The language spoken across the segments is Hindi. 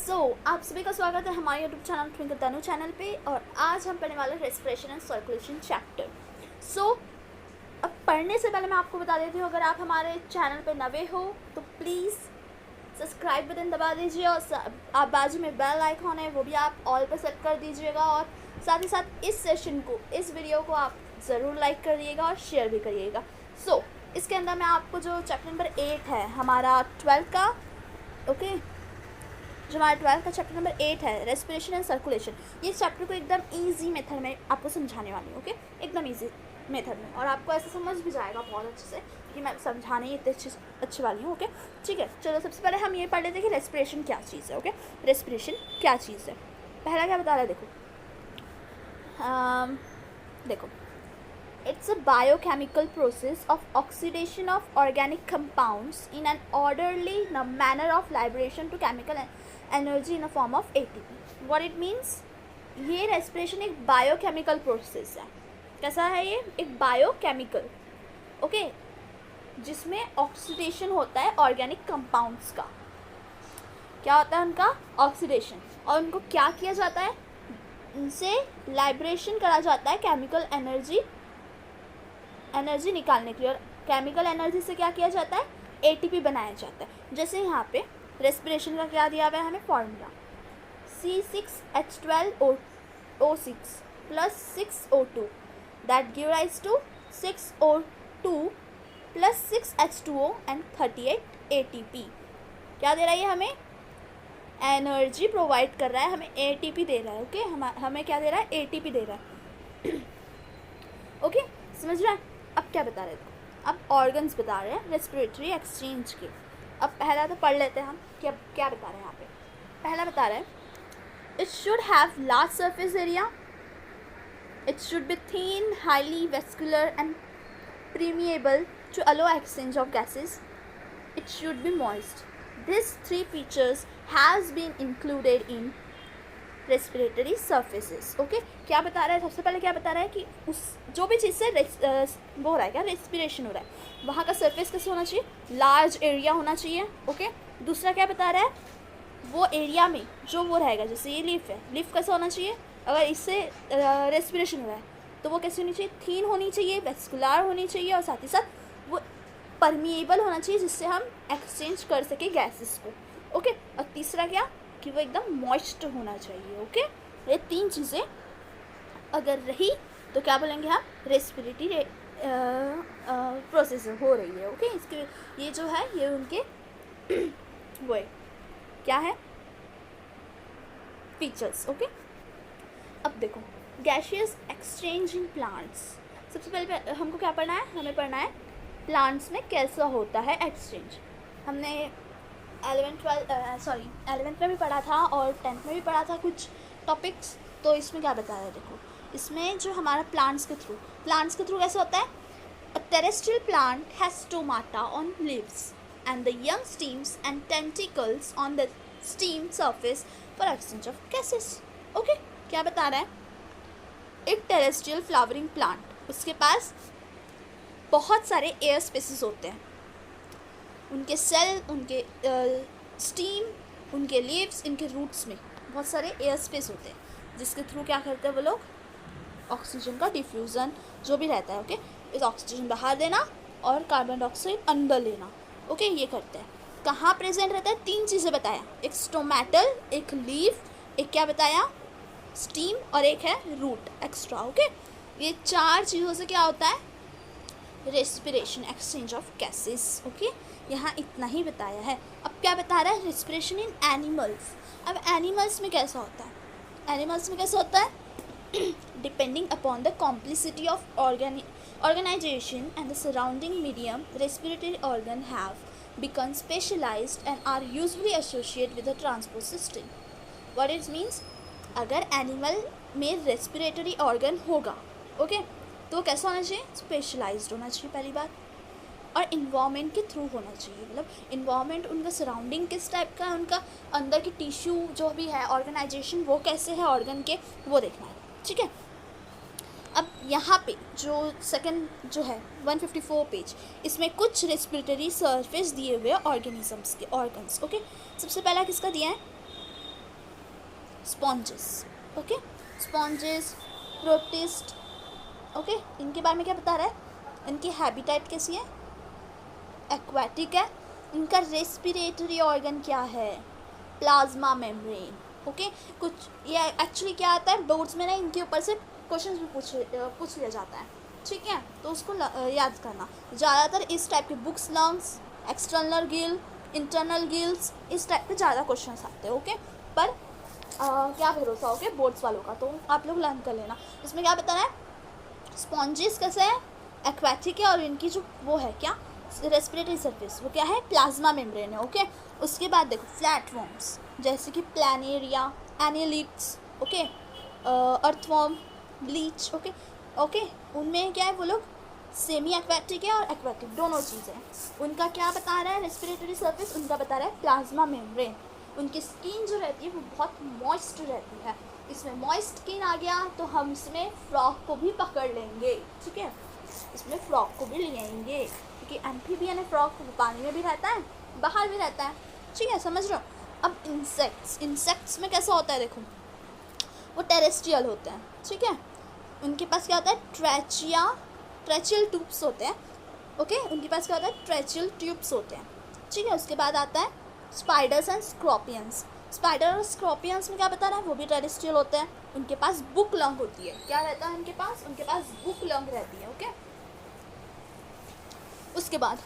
आप सभी का स्वागत है हमारे यूट्यूब चैनल ट्विंकल तनु चैनल पे। और आज हम पढ़ने वाले हैं रेस्पिरेशन एंड सर्कुलेशन चैप्टर। अब पढ़ने से पहले मैं आपको बता देती हूँ, अगर आप हमारे चैनल पे नए हो तो प्लीज़ सब्सक्राइब बटन दबा दीजिए और आप बाजू में बेल आइकॉन है वो भी आप ऑल पर सेट कर दीजिएगा। और साथ ही साथ इस सेशन को, इस वीडियो को आप ज़रूर लाइक करिएगा और शेयर भी करिएगा। इसके अंदर मैं आपको जो चैप्टर नंबर 8 है हमारा 12 का, जो हमारा 12 का चैप्टर नंबर 8 है रेस्पिरेशन एंड सर्कुलेशन, ये चैप्टर को एकदम इजी मेथड में आपको समझाने वाली हूँ। एकदम इजी मेथड में, और आपको ऐसे समझ भी जाएगा बहुत अच्छे से कि मैं समझाने ही इतने अच्छी वाली हूँ। ठीक है, चलो सबसे पहले हम ये पढ़ लेते हैं कि रेस्पिरेशन क्या चीज़ है। रेस्पिरेशन क्या चीज़ है, पहला क्या बता रहा है, देखो it's a biochemical process of oxidation of organic compounds in an orderly manner of liberation to chemical energy in a form of ATP. What it means, ये respiration एक biochemical process है। कैसा है ये? एक biochemical, जिसमें ऑक्सीडेशन होता है ऑर्गेनिक कंपाउंड्स का। क्या होता है उनका? ऑक्सीडेशन। और उनको क्या किया जाता है? उनसे लाइब्रेशन करा जाता है केमिकल एनर्जी निकालने के लिए। और केमिकल एनर्जी से क्या किया जाता है? एटीपी बनाया जाता है। जैसे यहाँ पे रेस्पिरेशन का क्या दिया हुआ है हमें formula, C6H12O6 plus 6O2 that give rise to 6O2 plus 6H2O and 38 ATP। क्या दे रहा है ये हमें? एनर्जी प्रोवाइड कर रहा है, हमें ATP दे रहा है। हमें क्या दे रहा है? ATP दे रहा है। समझ रहा है? अब क्या बता रहे थे? अब ऑर्गन्स बता रहे हैं रेस्पिरेटरी एक्सचेंज के। अब पहला तो पढ़ लेते हैं हम कि अब क्या बता रहे हैं यहाँ पे। पहला बता रहे हैं, it should have large surface area, it should be thin, highly vascular and permeable to allow exchange of gases, it should be moist. These three features has been included in respiratory surfaces. क्या बता रहा है? सबसे पहले क्या बता रहा है कि उस जो भी चीज़ से वो हो रहा है, क्या रेस्पिरेशन हो रहा है, वहाँ का सरफेस कैसे होना चाहिए? लार्ज एरिया होना चाहिए। दूसरा क्या बता रहा है? वो एरिया में जो वो रहेगा, जैसे ये लीफ है, लीफ कैसा होना चाहिए? अगर इससे रेस्पिरेशन हो रहा है तो वो कैसी होनी चाहिए? थीन होनी चाहिए, वेस्कुलर होनी चाहिए, और साथ ही साथ वो परमिएबल होना चाहिए जिससे हम एक्सचेंज कर सके गैसेस को। और तीसरा क्या कि वो एकदम मॉइस्ट होना चाहिए। ये तीन चीज़ें अगर रही तो क्या बोलेंगे हम? रेस्पिरेटरी प्रोसेस हो रही है। इसके ये जो है ये उनके वो है, क्या है? फीचर्स। अब देखो, गैसियस एक्सचेंज इन प्लांट्स। सबसे पहले हमको क्या पढ़ना है? हमें पढ़ना है प्लांट्स में कैसा होता है एक्सचेंज। हमने 11th में भी पढ़ा था और 10th में भी पढ़ा था कुछ टॉपिक्स। तो इसमें क्या बता रहे हैं? देखो, इसमें जो हमारा प्लांट्स के थ्रू कैसे होता है? A terrestrial plant has stomata on leaves and the young stems and tentacles on the stem surface for exchange of gases. क्या बता रहा है? एक टेरेस्ट्रियल फ्लावरिंग प्लांट, उसके पास बहुत सारे एयर स्पेसेस होते हैं, उनके सेल, उनके स्टीम, उनके लीव्स, इनके रूट्स में बहुत सारे एयर स्पेस होते हैं, जिसके थ्रू क्या करते हैं वो लोग? ऑक्सीजन का डिफ्यूज़न जो भी रहता है, इस ऑक्सीजन बाहर देना और कार्बन डाइऑक्साइड अंदर लेना। ये करते हैं। कहाँ प्रेजेंट रहता है? तीन चीज़ें बताया, एक स्टोमेटल, एक लीफ, एक क्या बताया? स्टीम, और एक है रूट एक्स्ट्रा। ये चार चीज़ों से क्या होता है? Respiration, exchange of gases. यहाँ इतना ही बताया है। अब क्या बता रहा है? Respiration in animals. अब एनिमल्स में कैसा होता है? Depending upon the complicity of organization and the surrounding medium, respiratory organ have become specialized and are usually associated with the transport system. What it means, अगर एनिमल में रेस्पिरेटरी ऑर्गन होगा तो कैसा होना चाहिए? स्पेशलाइज्ड होना चाहिए पहली बात, और इन्वायरमेंट के थ्रू होना चाहिए। मतलब इन्वायरमेंट, उनका सराउंडिंग किस टाइप का है, उनका अंदर की टिश्यू जो भी है, ऑर्गेनाइजेशन वो कैसे है ऑर्गन के, वो देखना है। ठीक है, अब यहाँ पे जो सेकंड जो है 154 पेज, इसमें कुछ रेस्पिरेटरी सरफेस दिए हुए ऑर्गेनिजम्स के ऑर्गन्स। सबसे पहला किसका दिया है? Sponges, okay, sponges, protist, okay, इनके बारे में क्या बता रहा है, इनकी हैबिटेट कैसी है, एक्वाटिक है, इनका रेस्पिरेटरी ऑर्गन क्या है, प्लाज्मा मेम्ब्रेन, ओके। कुछ ये एक्चुअली क्या आता है बोर्ड्स में ना, इनके ऊपर से क्वेश्चन भी पूछ लिया जाता है, ठीक है, तो उसको याद करना। ज़्यादातर इस टाइप के books, lungs, external Gill, internal gills, इस टाइप के ज़्यादा क्वेश्चन आते हैं, ओके। पर क्या भरोसा हो गया बोर्ड्स वालों का, तो आप लोग लर्न कर लेना। इसमें क्या बता रहा है, स्पॉन्जेस कैसे है, एक्वाटिक है, और इनकी जो वो है क्या, रेस्पिरेटरी सरफेस, वो क्या है, प्लाज्मा मेम्ब्रेन है, ओके। उसके बाद देखो फ्लैटवर्म्स, जैसे कि Planaria, annelids, okay, earthworm, bleach, okay, okay, उनमें क्या है, वो लोग सेमी एक्वाटिक है और एक्वाटिक दोनों चीज़ें हैं। उनका क्या बता रहा है रेस्पिरेटरी सरफेस, उनका बता रहा है प्लाज्मा मेम्ब्रेन। उनकी स्किन जो रहती है वो बहुत मॉइस्ट रहती है, इसमें मॉइस्ट स्किन आ गया तो हम इसमें फ्रॉग को भी पकड़ लेंगे, ठीक है, इसमें फ्रॉग को भी ले आएंगे, क्योंकि एम्फीबियन है फ्रॉग, पानी में भी रहता है, बाहर भी रहता है, ठीक है, समझ रहे हो। अब इंसेक्ट्स में कैसा होता है, देखो वो टेरेस्ट्रियल होते हैं, ठीक है, उनके पास क्या होता है, ट्रेचियल ट्यूब्स होते हैं, ओके, उनके पास क्या होता है, ट्रेचियल ट्यूब्स होते हैं, ठीक है। उसके बाद आता है स्पाइडर्स एंड स्कॉर्पियंस। स्पाइडर और स्कॉर्पियंस में क्या बता रहा है, वो भी टेरेस्ट्रियल होते हैं, उनके पास बुक लंग होती है, क्या रहता है उनके पास बुक लंग रहती है, ओके। उसके बाद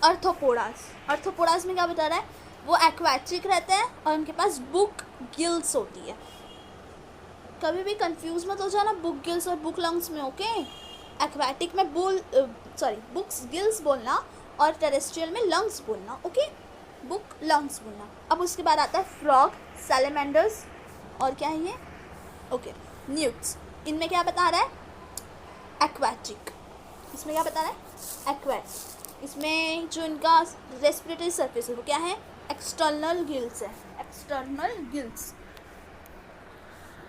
अर्थोपोडास में क्या बता रहा है, वो एक्वाटिक रहते हैं और उनके पास बुक गिल्स होती है। कभी भी कंफ्यूज मत हो जाना बुक गिल्स और बुक लंग्स में, ओके। एक्वाटिक में बुक्स गिल्स बोलना और टेरेस्ट्रियल में लंग्स बोलना, ओके, बुक लंग्स बोलना। अब उसके बाद आता है फ्रॉग, सैलेमेंडर्स, और क्या है ये, ओके, न्यूट्स। इनमें क्या बता रहा है, एक्वाटिक, इसमें क्या बता रहा है, एक्वाटिक। इसमें जो इनका रेस्पिरेटरी सरफेस है वो क्या है, एक्सटर्नल गिल्स है, एक्सटर्नल गिल्स।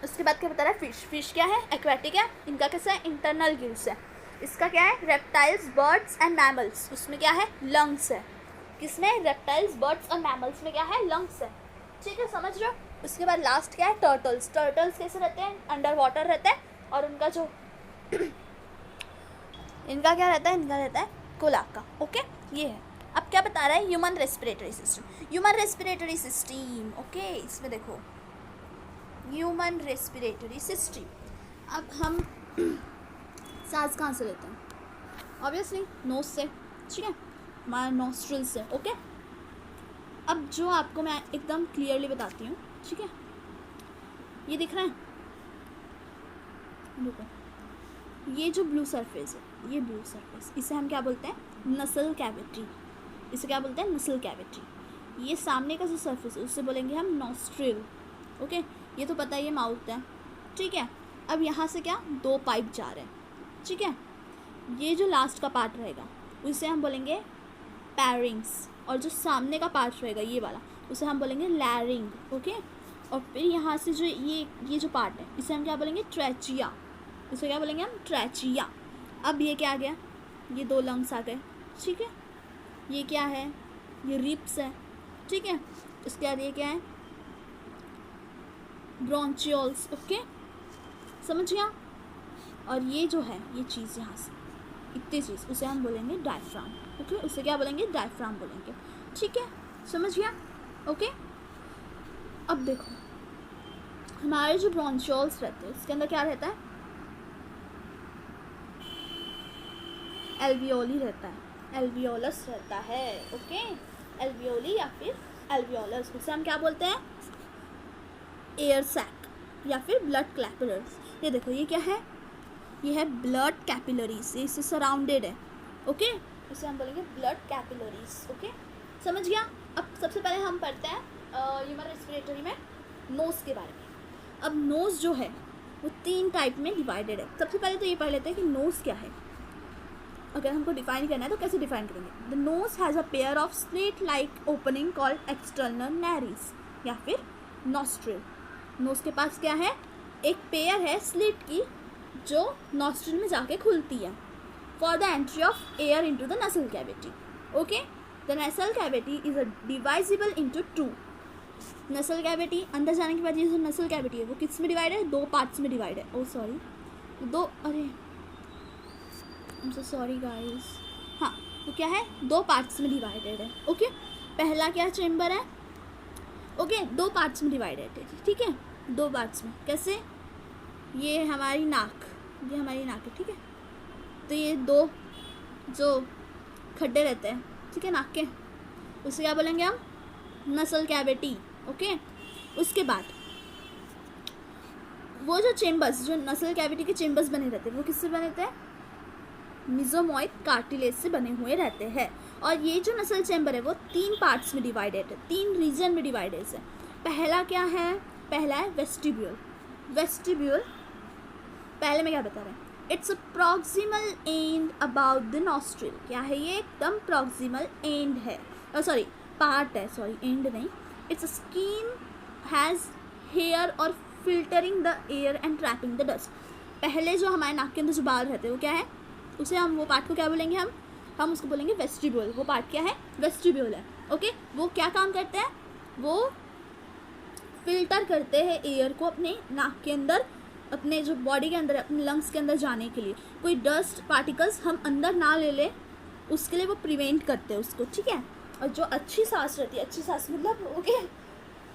उसके बाद क्या बता रहा है, फिश क्या है, एक्वाटिक है, इनका कैसा है, इंटरनल गिल्स है। इसका क्या है, रेप्टाइल्स, बर्ड्स एंड मैमल्स, उसमें क्या है, लंग्स है। किसमें, रेप्टाइल्स, बर्ड्स और मैमल्स में क्या है, लंग्स है, ठीक है, समझ रहे हो। उसके बाद लास्ट क्या है, टर्टल्स कैसे रहते हैं, अंडर वाटर रहते हैं, और उनका जो इनका क्या रहता है, कोलाका, ओके, ये है। अब क्या बता रहा है, ह्यूमन रेस्पिरेटरी सिस्टम, ओके, इसमें देखो ह्यूमन रेस्पिरेटरी सिस्टम। अब हम सांस कहाँ से लेते हैं, ऑब्वियसली नोज से, ठीक है, हमारा नॉस्ट्रिल से, ओके। अब जो आपको मैं एकदम क्लियरली बताती हूँ, ठीक है, ये दिख रहा है, देखो ये जो ब्लू सरफेस है, ये ब्लू सरफेस, इसे हम क्या बोलते हैं, नसल कैविटी, इसे क्या बोलते हैं, नसल कैविटी। ये सामने का जो सरफेस है उससे बोलेंगे हम नॉस्ट्रिल, ओके, ये तो पता है, ये माउथ है, ठीक है। अब यहाँ से क्या, दो पाइप जा रहे हैं, ठीक है, ये जो लास्ट का पार्ट रहेगा उसे हम बोलेंगे पैरिंग्स, और जो सामने का पार्ट रहेगा ये वाला उसे हम बोलेंगे लैरिंग, ओके। और फिर यहाँ से जो ये जो पार्ट है इसे हम क्या बोलेंगे, ट्रैचिया, इसे क्या बोलेंगे हम, ट्रैचिया। अब ये क्या आ गया, ये दो लंग्स आ गए, ठीक है, ये क्या है, ये रिप्स है, ठीक है। इसके बाद ये क्या है, ब्रोंचियोल्स, ओके, समझ गया। और ये जो है, ये चीज़ यहाँ से इतनी चीज़, उसे हम बोलेंगे डायफ्राम, ओके, उसे क्या बोलेंगे, डायफ्राम बोलेंगे, ठीक है, समझ गया, ओके। अब देखो हमारे जो ब्रोंचियोल्स रहते हैं इसके अंदर क्या रहता है, एल्वियोली रहता है, एल्वियोलस रहता है, ओके, एल्वियोली या फिर एल्वियोलस, उसे हम क्या बोलते हैं, एयर सैक या फिर ब्लड कैपिलरीज। ये देखो ये क्या है, ये है ब्लड कैपिलरीज, इससे सराउंडेड है, ओके, इसे हम बोलेंगे ब्लड कैपिलरीज, ओके, समझ गया। अब सबसे पहले हम पढ़ते हैं ह्यूमन रेस्पिरेटरी में नोज़ के बारे में। अब नोज़ जो है वो 3 टाइप में डिवाइडेड है। सबसे पहले तो ये पढ़ लेते हैं कि नोज़ क्या है। अगर हमको डिफाइन करना है तो कैसे डिफाइन करेंगे, the nose has a pair of slit like opening called external नैरिस या फिर नॉस्ट्रिल। नोज के पास क्या है, एक पेयर है स्लिट की जो नॉस्ट्रिल में जाके खुलती है for the entry of air into the नसल कैविटी, ओके। द नसल कैविटी इज डिवाइजिबल इनटू 2, नसल कैविटी, अंदर जाने के बाद ये जो नसल कैविटी है वो किस में डिवाइड है, 2 पार्ट्स में डिवाइड है। ओ सॉरी, अरे I am so sorry guys. हाँ, तो क्या है, 2 पार्ट्स में डिवाइडेड है। ओके, पहला क्या चेम्बर है, ओके 2 पार्ट्स में डिवाइडेड है, ठीक है, 2 पार्ट्स में। कैसे, ये हमारी नाक, ये हमारी नाक है, ठीक है, तो ये 2 जो खड्डे रहते हैं, ठीक है, नाक के, उसे क्या बोलेंगे हम, नसल कैविटी। ओके, उसके बाद वो जो चेम्बर्स, जो नसल कैविटी के चेम्बर्स बने रहते हैं वो किससे बने रहते हैं, मिजोमॉइड कार्टिलेज से बने हुए रहते हैं। और ये जो नसल चेम्बर है वो 3 पार्ट्स में डिवाइडेड है, 3 रीजन में डिवाइडेड है। पहला क्या है, पहला है वेस्टिब्यूल। वेस्टिब्यूल पहले में क्या बता रहे हैं, it's a proximal and about the nostril. क्या है ये, एकदम प्रॉक्सिमल एंड है, सॉरी पार्ट है, सॉरी एंड नहीं। इट्स स्किन हैज़ हेयर और filtering the air and trapping the dust. पहले जो हमारे नाक के अंदर जो बाल रहते हैं वो क्या है, उसे हम, वो पार्ट को क्या बोलेंगे, हम उसको बोलेंगे वेस्टिब्यूल। वो पार्ट क्या है, वेस्टिब्यूल है। ओके, वो क्या काम करते हैं, वो फिल्टर करते हैं एयर को अपने नाक के अंदर, अपने जो बॉडी के अंदर, अपने लंग्स के अंदर जाने के लिए। कोई डस्ट पार्टिकल्स हम अंदर ना ले ले, उसके लिए वो प्रिवेंट करते हैं उसको, ठीक है। और जो अच्छी सांस रहती है, अच्छी सांस मतलब ओके,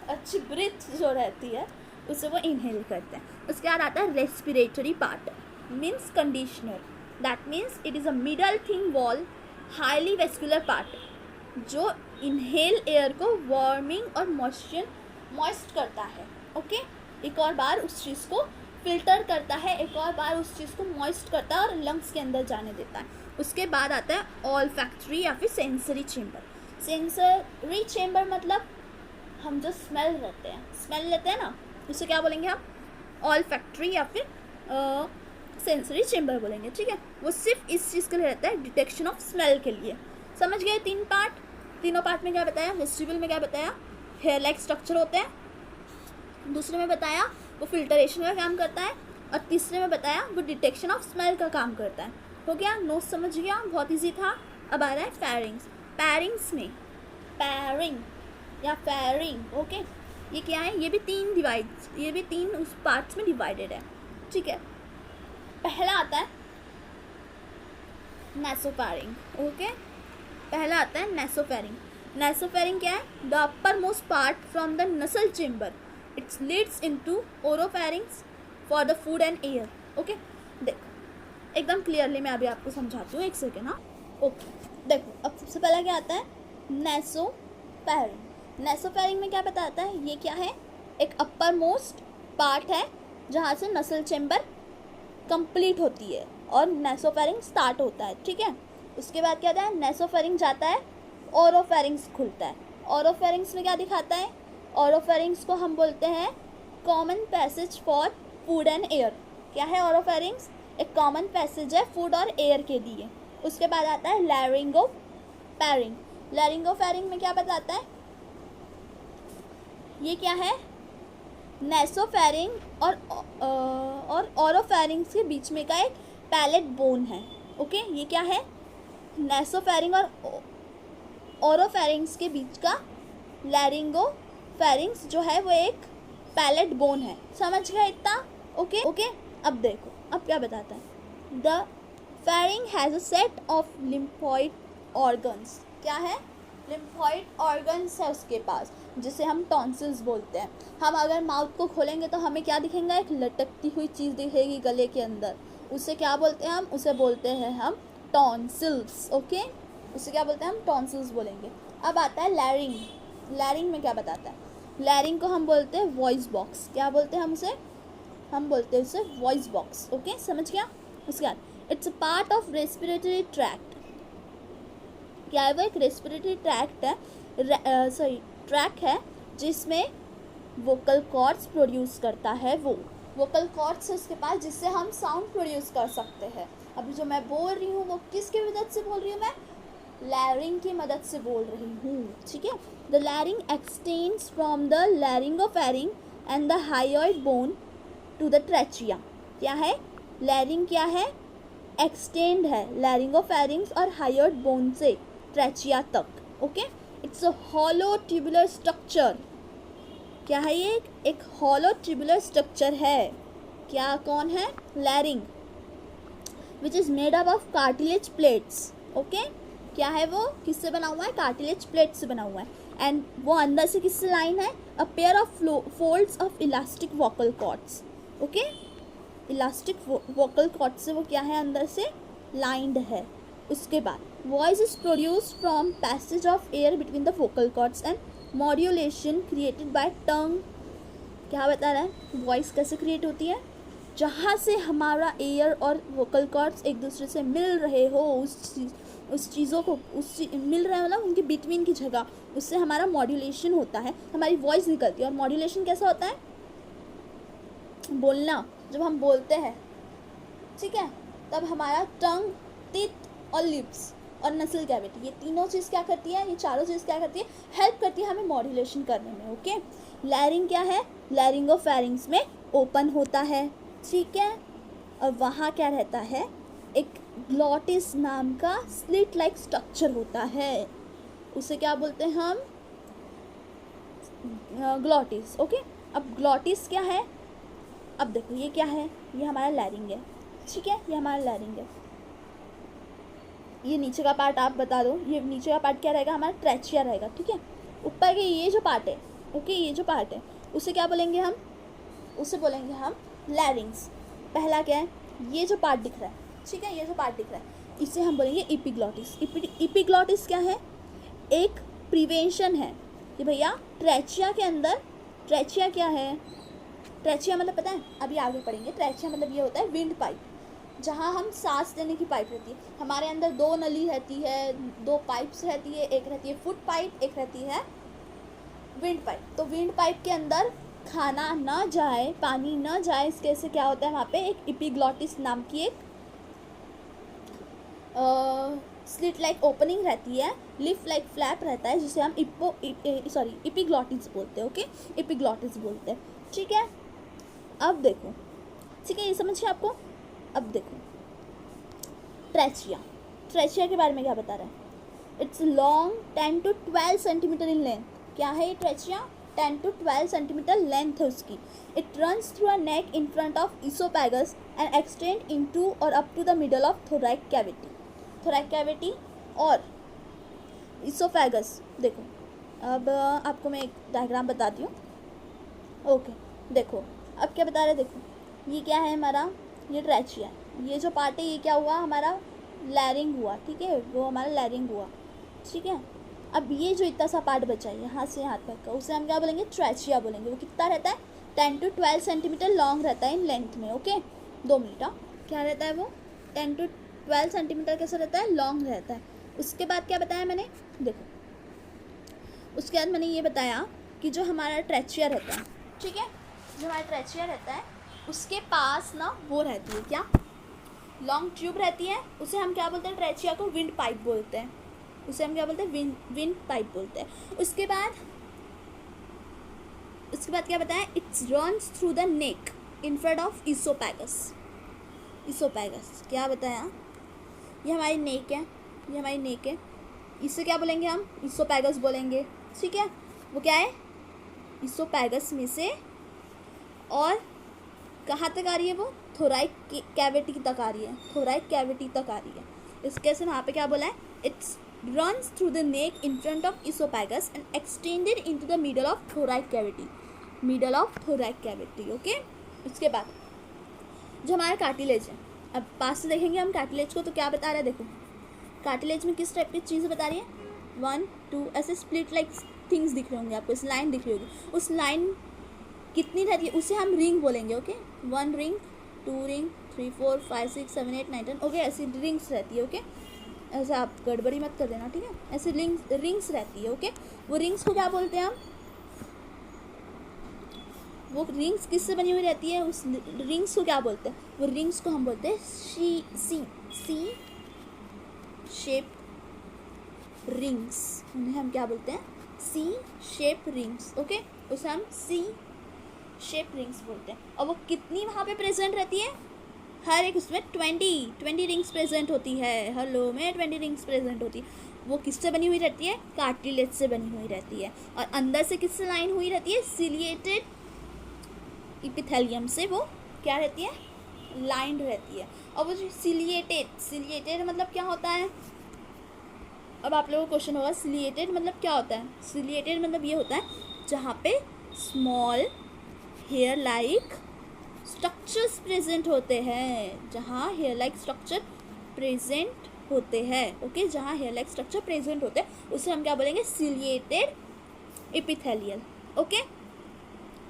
अच्छी ब्रीथ जो रहती है उसे वो इनहेल करते हैं। उसके बाद आता है respiratory part, means conditioner. That means it is a middle thin wall highly vascular part जो इनहेल एयर को वार्मिंग और मॉइस्ट करता है। ओके, एक और बार उस चीज़ को फिल्टर करता है, एक और बार उस चीज़ को मॉइस्ट करता है और लंग्स के अंदर जाने देता है। उसके बाद आता है ऑल्फैक्टरी या फिर सेंसरी चेम्बर। सेंसरी चेम्बर मतलब हम जो स्मेल लेते हैं ना, उसे क्या बोलेंगे हम, ऑल्फैक्टरी या फिर सेंसरी चेम्बर बोलेंगे, ठीक है। वो सिर्फ इस चीज़ के लिए रहता है, डिटेक्शन ऑफ स्मेल के लिए। समझ गए 3 पार्ट। तीनों पार्ट में क्या बताया, वेस्टिब्यूल में क्या बताया, हेयर लाइक स्ट्रक्चर होते हैं, दूसरे में बताया वो फिल्टरेशन का काम करता है, और तीसरे में बताया वो डिटेक्शन ऑफ स्मेल का काम करता है। हो गया, नोट समझ गया, बहुत ईजी था। अब आ रहा है फेरिंग्स। फेरिंग्स में पैरिंग या फेरिंग, ओके, ये क्या है, ये भी तीन उस पार्ट्स में डिवाइडेड है, ठीक है। पहला आता है नेसोफेरिंग। ओके, पहला आता है नेसोफेरिंग। नेसोफेरिंग क्या है, the upper most part from the nasal chamber, it's leads into oropharynx for the food and air. Okay, देखो एकदम क्लियरली मैं अभी आपको समझाती हूँ, एक सेकेंड। हाँ, ओके, देखो अब सबसे पहला क्या आता है, नेसोफेरिंग। नेसोफेरिंग में क्या बताता है, ये क्या है, एक अपर मोस्ट पार्ट है जहाँ से नसल चेम्बर कंप्लीट होती है और नेसोफेरिंग स्टार्ट होता है, ठीक है। उसके बाद क्या आता है, नेसोफेरिंग जाता है, ओरोफेरिंग्स खुलता है। ओरोफेरिंग्स में क्या दिखाता है, ओरोफेरिंग्स को हम बोलते हैं common passage for food and air. क्या है ओरोफेरिंग्स, एक कॉमन पैसेज है फूड और एयर के लिए। उसके बाद आता है लैरिंगोफेरिंग। लैरिंगोफेरिंग में क्या बताता है, ये क्या है, नेसोफेरिंग और ओरोफेरिंग्स के बीच में का एक पैलेट बोन है। ओके, ये क्या है, नेसोफेरिंग और ओरोफेरिंग्स के बीच का लैरिंगोफेरिंग्स जो है वो एक पैलेट बोन है। समझ गए इतना? ओके ओके, अब देखो अब क्या बताता है, the pharynx has a set of lymphoid organs. क्या है, लिम्फॉइड ऑर्गन्स है उसके पास, जिसे हम टॉन्सिल्स बोलते हैं। हम अगर माउथ को खोलेंगे तो हमें क्या दिखेगा, एक लटकती हुई चीज़ दिखेगी गले के अंदर, उसे क्या बोलते हैं हम, उसे बोलते हैं हम टॉन्सिल्स। ओके, उसे क्या बोलते हैं हम, टॉन्सिल्स बोलेंगे। अब आता है लैरिंग। लैरिंग में क्या बताता है, लैरिंग को हम बोलते हैं वॉइस बॉक्स। क्या बोलते हैं हम उसे, हम बोलते हैं उसे वॉइस बॉक्स। ओके, समझ गया। उसके बाद it's a part of respiratory tract. क्या है वो, एक रेस्पिरेटरी ट्रैक्ट है, ट्रैक है जिसमें वोकल कॉर्ड्स प्रोड्यूस करता है। वो वोकल कॉर्ड्स है उसके पास जिससे हम साउंड प्रोड्यूस कर सकते हैं। अभी जो मैं बोल रही हूँ वो किसकी मदद से बोल रही हूँ, मैं लैरिंग की मदद से बोल रही हूँ, ठीक है। The larynx extends from the laryngopharynx and the hyoid bone to the trachea. क्या है, लैरिंग क्या है, एक्सटेंड है लैरिंगोफेरिंग्स और हायोइड बोन से ट्रेचिया तक। Okay, it's a hollow tubular structure क्या है ये? एक हॉलो ट्यूबुलर स्ट्रक्चर है। क्या? कौन है? Larynx, which is made up of cartilage plates. Okay, क्या है वो? किससे बना हुआ है? कार्टिलेज प्लेट से बना हुआ है। एंड वो अंदर से किससे लाइन है? A pair of folds of elastic vocal cords. Okay, elastic vocal cord से वो क्या है? अंदर से लाइंड है। उसके बाद voice is produced from passage of air between the vocal cords and modulation created by tongue. क्या बता रहा है? वॉइस कैसे क्रिएट होती है? जहाँ से हमारा एयर और वोकल कॉर्ड्स एक दूसरे से मिल रहे हो, उस चीज़ों को मिल रहा है, मतलब उनके बिटवीन की जगह, उससे हमारा मॉड्यूलेशन होता है, हमारी वॉइस निकलती है। और मॉड्यूलेशन कैसा होता है? बोलना, जब हम बोलते हैं, ठीक है, तब हमारा टंग, टीथ और लिप्स और नसल कैविटी, ये तीनों चीज़ क्या करती है? ये चारों चीज़ क्या करती है? हेल्प करती है हमें मॉड्यूलेशन करने में। ओके, लैरिंग क्या है? लैरिंगोफैरिंग्स में ओपन होता है, ठीक है। और वहाँ क्या रहता है? एक ग्लॉटिस नाम का स्लिट लाइक स्ट्रक्चर होता है, उसे क्या बोलते हैं हम? ग्लॉटिस। ओके, अब ग्लॉटिस क्या है? अब देखो ये क्या है? ये हमारा लैरिंग है, ठीक है, ये हमारा लैरिंग है। ये नीचे का पार्ट आप बता दो, ये नीचे का पार्ट क्या रहेगा? हमारा ट्रेचिया रहेगा, ठीक है। ऊपर के ये जो पार्ट है, ओके, ये जो पार्ट है उसे क्या बोलेंगे हम? उसे बोलेंगे हम लैरिंग्स। पहला क्या है? ये जो पार्ट दिख रहा है, ठीक है, ये जो पार्ट दिख रहा है, इसे हम बोलेंगे इपिग्लॉटिस। इपिग्लॉटिस क्या है? एक प्रिवेंशन है कि भैया ट्रेचिया के अंदर, ट्रेचिया क्या है? ट्रेचिया मतलब पता है? अभी आगे पढ़ेंगे। ट्रेचिया मतलब ये होता है विंड पाइप, जहाँ हम सांस लेने की पाइप रहती है। हमारे अंदर दो नली रहती है, दो पाइप्स रहती है, एक रहती है फुट पाइप, एक रहती है विंड पाइप। तो विंड पाइप के अंदर खाना ना जाए, पानी ना जाए, इसके से क्या होता है? वहाँ पे एक इपिग्लॉटिस नाम की एक स्लिट लाइक ओपनिंग रहती है, लिफ लाइक फ्लैप रहता है, जिसे हम इपिग्लॉटिस बोलते हैं। ओके, इपिग्लॉटिस बोलते हैं, ठीक है। अब देखो, ठीक है, ये समझिए आपको। अब देखो ट्रेचिया, ट्रेचिया के बारे में क्या बता रहा है? It's long 10 to 12 centimetre in length. क्या है ये ट्रेचिया? 10 to 12 सेंटीमीटर लेंथ है उसकी। It runs through a neck in front of oesophagus and extend into और up to the middle of thoracic cavity. Thoracic cavity और इसोफेगस। देखो अब आपको मैं एक डायग्राम बताती हूँ। ओके, देखो अब क्या बता रहे हैं? देखो ये क्या है हमारा? ये ट्रेचिया है। ये जो पार्ट है ये क्या हुआ? हमारा लैरिंग हुआ, ठीक है, वो हमारा लैरिंग हुआ, ठीक है। अब ये जो इतना सा पार्ट बचा है यहाँ से यहाँ तक का, उसे हम क्या बोलेंगे? ट्रेचिया बोलेंगे। वो कितना रहता है? 10 to 12 सेंटीमीटर लॉन्ग रहता है इन लेंथ में। Okay, 2 minute. क्या रहता है वो? 10 to 12 सेंटीमीटर कैसा रहता है? लॉन्ग रहता है। उसके बाद क्या बताया मैंने? देखो उसके बाद मैंने ये बताया कि जो हमारा ट्रेचिया रहता है, ठीक है, जो हमारा ट्रेचिया रहता है उसके पास ना वो रहती है, क्या? लॉन्ग ट्यूब रहती है। उसे हम क्या बोलते हैं? ट्रेचिया को विंड पाइप बोलते हैं। उसे हम क्या बोलते हैं? विंड पाइप बोलते हैं। उसके बाद क्या बताया? It's runs through the neck in front of oesophagus. Oesophagus क्या बताया? ये हमारी नेक है, ये हमारी नेक है, इसे क्या बोलेंगे हम? इसोपैगस बोलेंगे, ठीक है। वो क्या है? इसोपैगस में से और कहाँ तक आ रही है वो? थोराइक कैविटी तक आ रही है, थोराइक कैविटी तक आ रही है। इसके से वहाँ पे क्या बोला है? It's runs through the neck in front of esophagus and extended into the middle of thoracic cavity, middle of thoracic cavity। Okay, उसके बाद जो हमारा कार्टिलेज है, अब पास से देखेंगे हम कार्टिलेज को, तो क्या बता रहा है? देखो कार्टिलेज में किस टाइप की चीज़ें बता रही है? 1 2 ऐसे स्प्लिट लाइक थिंग्स दिख रहे होंगे आपको, इस लाइन दिख रही होगी। उस लाइन कितनी रहती है? उसे हम रिंग बोलेंगे। Okay, 1 ring, 2 ring, 3 4 5 6 7 8 9 10। ओके, ऐसी रिंग्स रहती है। ओके, ऐसे आप गड़बड़ी मत कर देना, ठीक है। ऐसे रिंग्स रहती है। ओके, वो रिंग्स को क्या बोलते हैं हम? वो रिंग्स किससे बनी हुई रहती है? उस रिंग्स को क्या बोलते हैं? वो रिंग्स को हम बोलते हैं सी शेप रिंग्स। उन्हें हम क्या बोलते हैं? सी शेप रिंग्स। ओके, उसे हम सी शेप रिंग्स बोलते हैं। और वो कितनी वहाँ पे प्रेजेंट रहती है? हर एक उसमें 20 रिंग्स प्रेजेंट होती है। हर लो में 20 रिंग्स प्रेजेंट होती है। वो किससे बनी हुई रहती है? कार्टिलेज से बनी हुई रहती है। और अंदर से किससे लाइन हुई रहती है? सिलिएटेड इपिथेलियम से वो क्या रहती है? लाइंड रहती है। और वो जो सिलिएटेड मतलब क्या होता है? अब आप लोगों को क्वेश्चन होगा सिलिएटेड मतलब क्या होता है? सिलिएटेड मतलब ये होता है जहाँ पे small hair like structures present होते हैं, जहाँ हेयर लाइक स्ट्रक्चर प्रेजेंट होते हैं। ओके, जहाँ हेयर लाइक स्ट्रक्चर प्रेजेंट होते हैं उसे हम क्या बोलेंगे? Ciliated epithelial. ओके,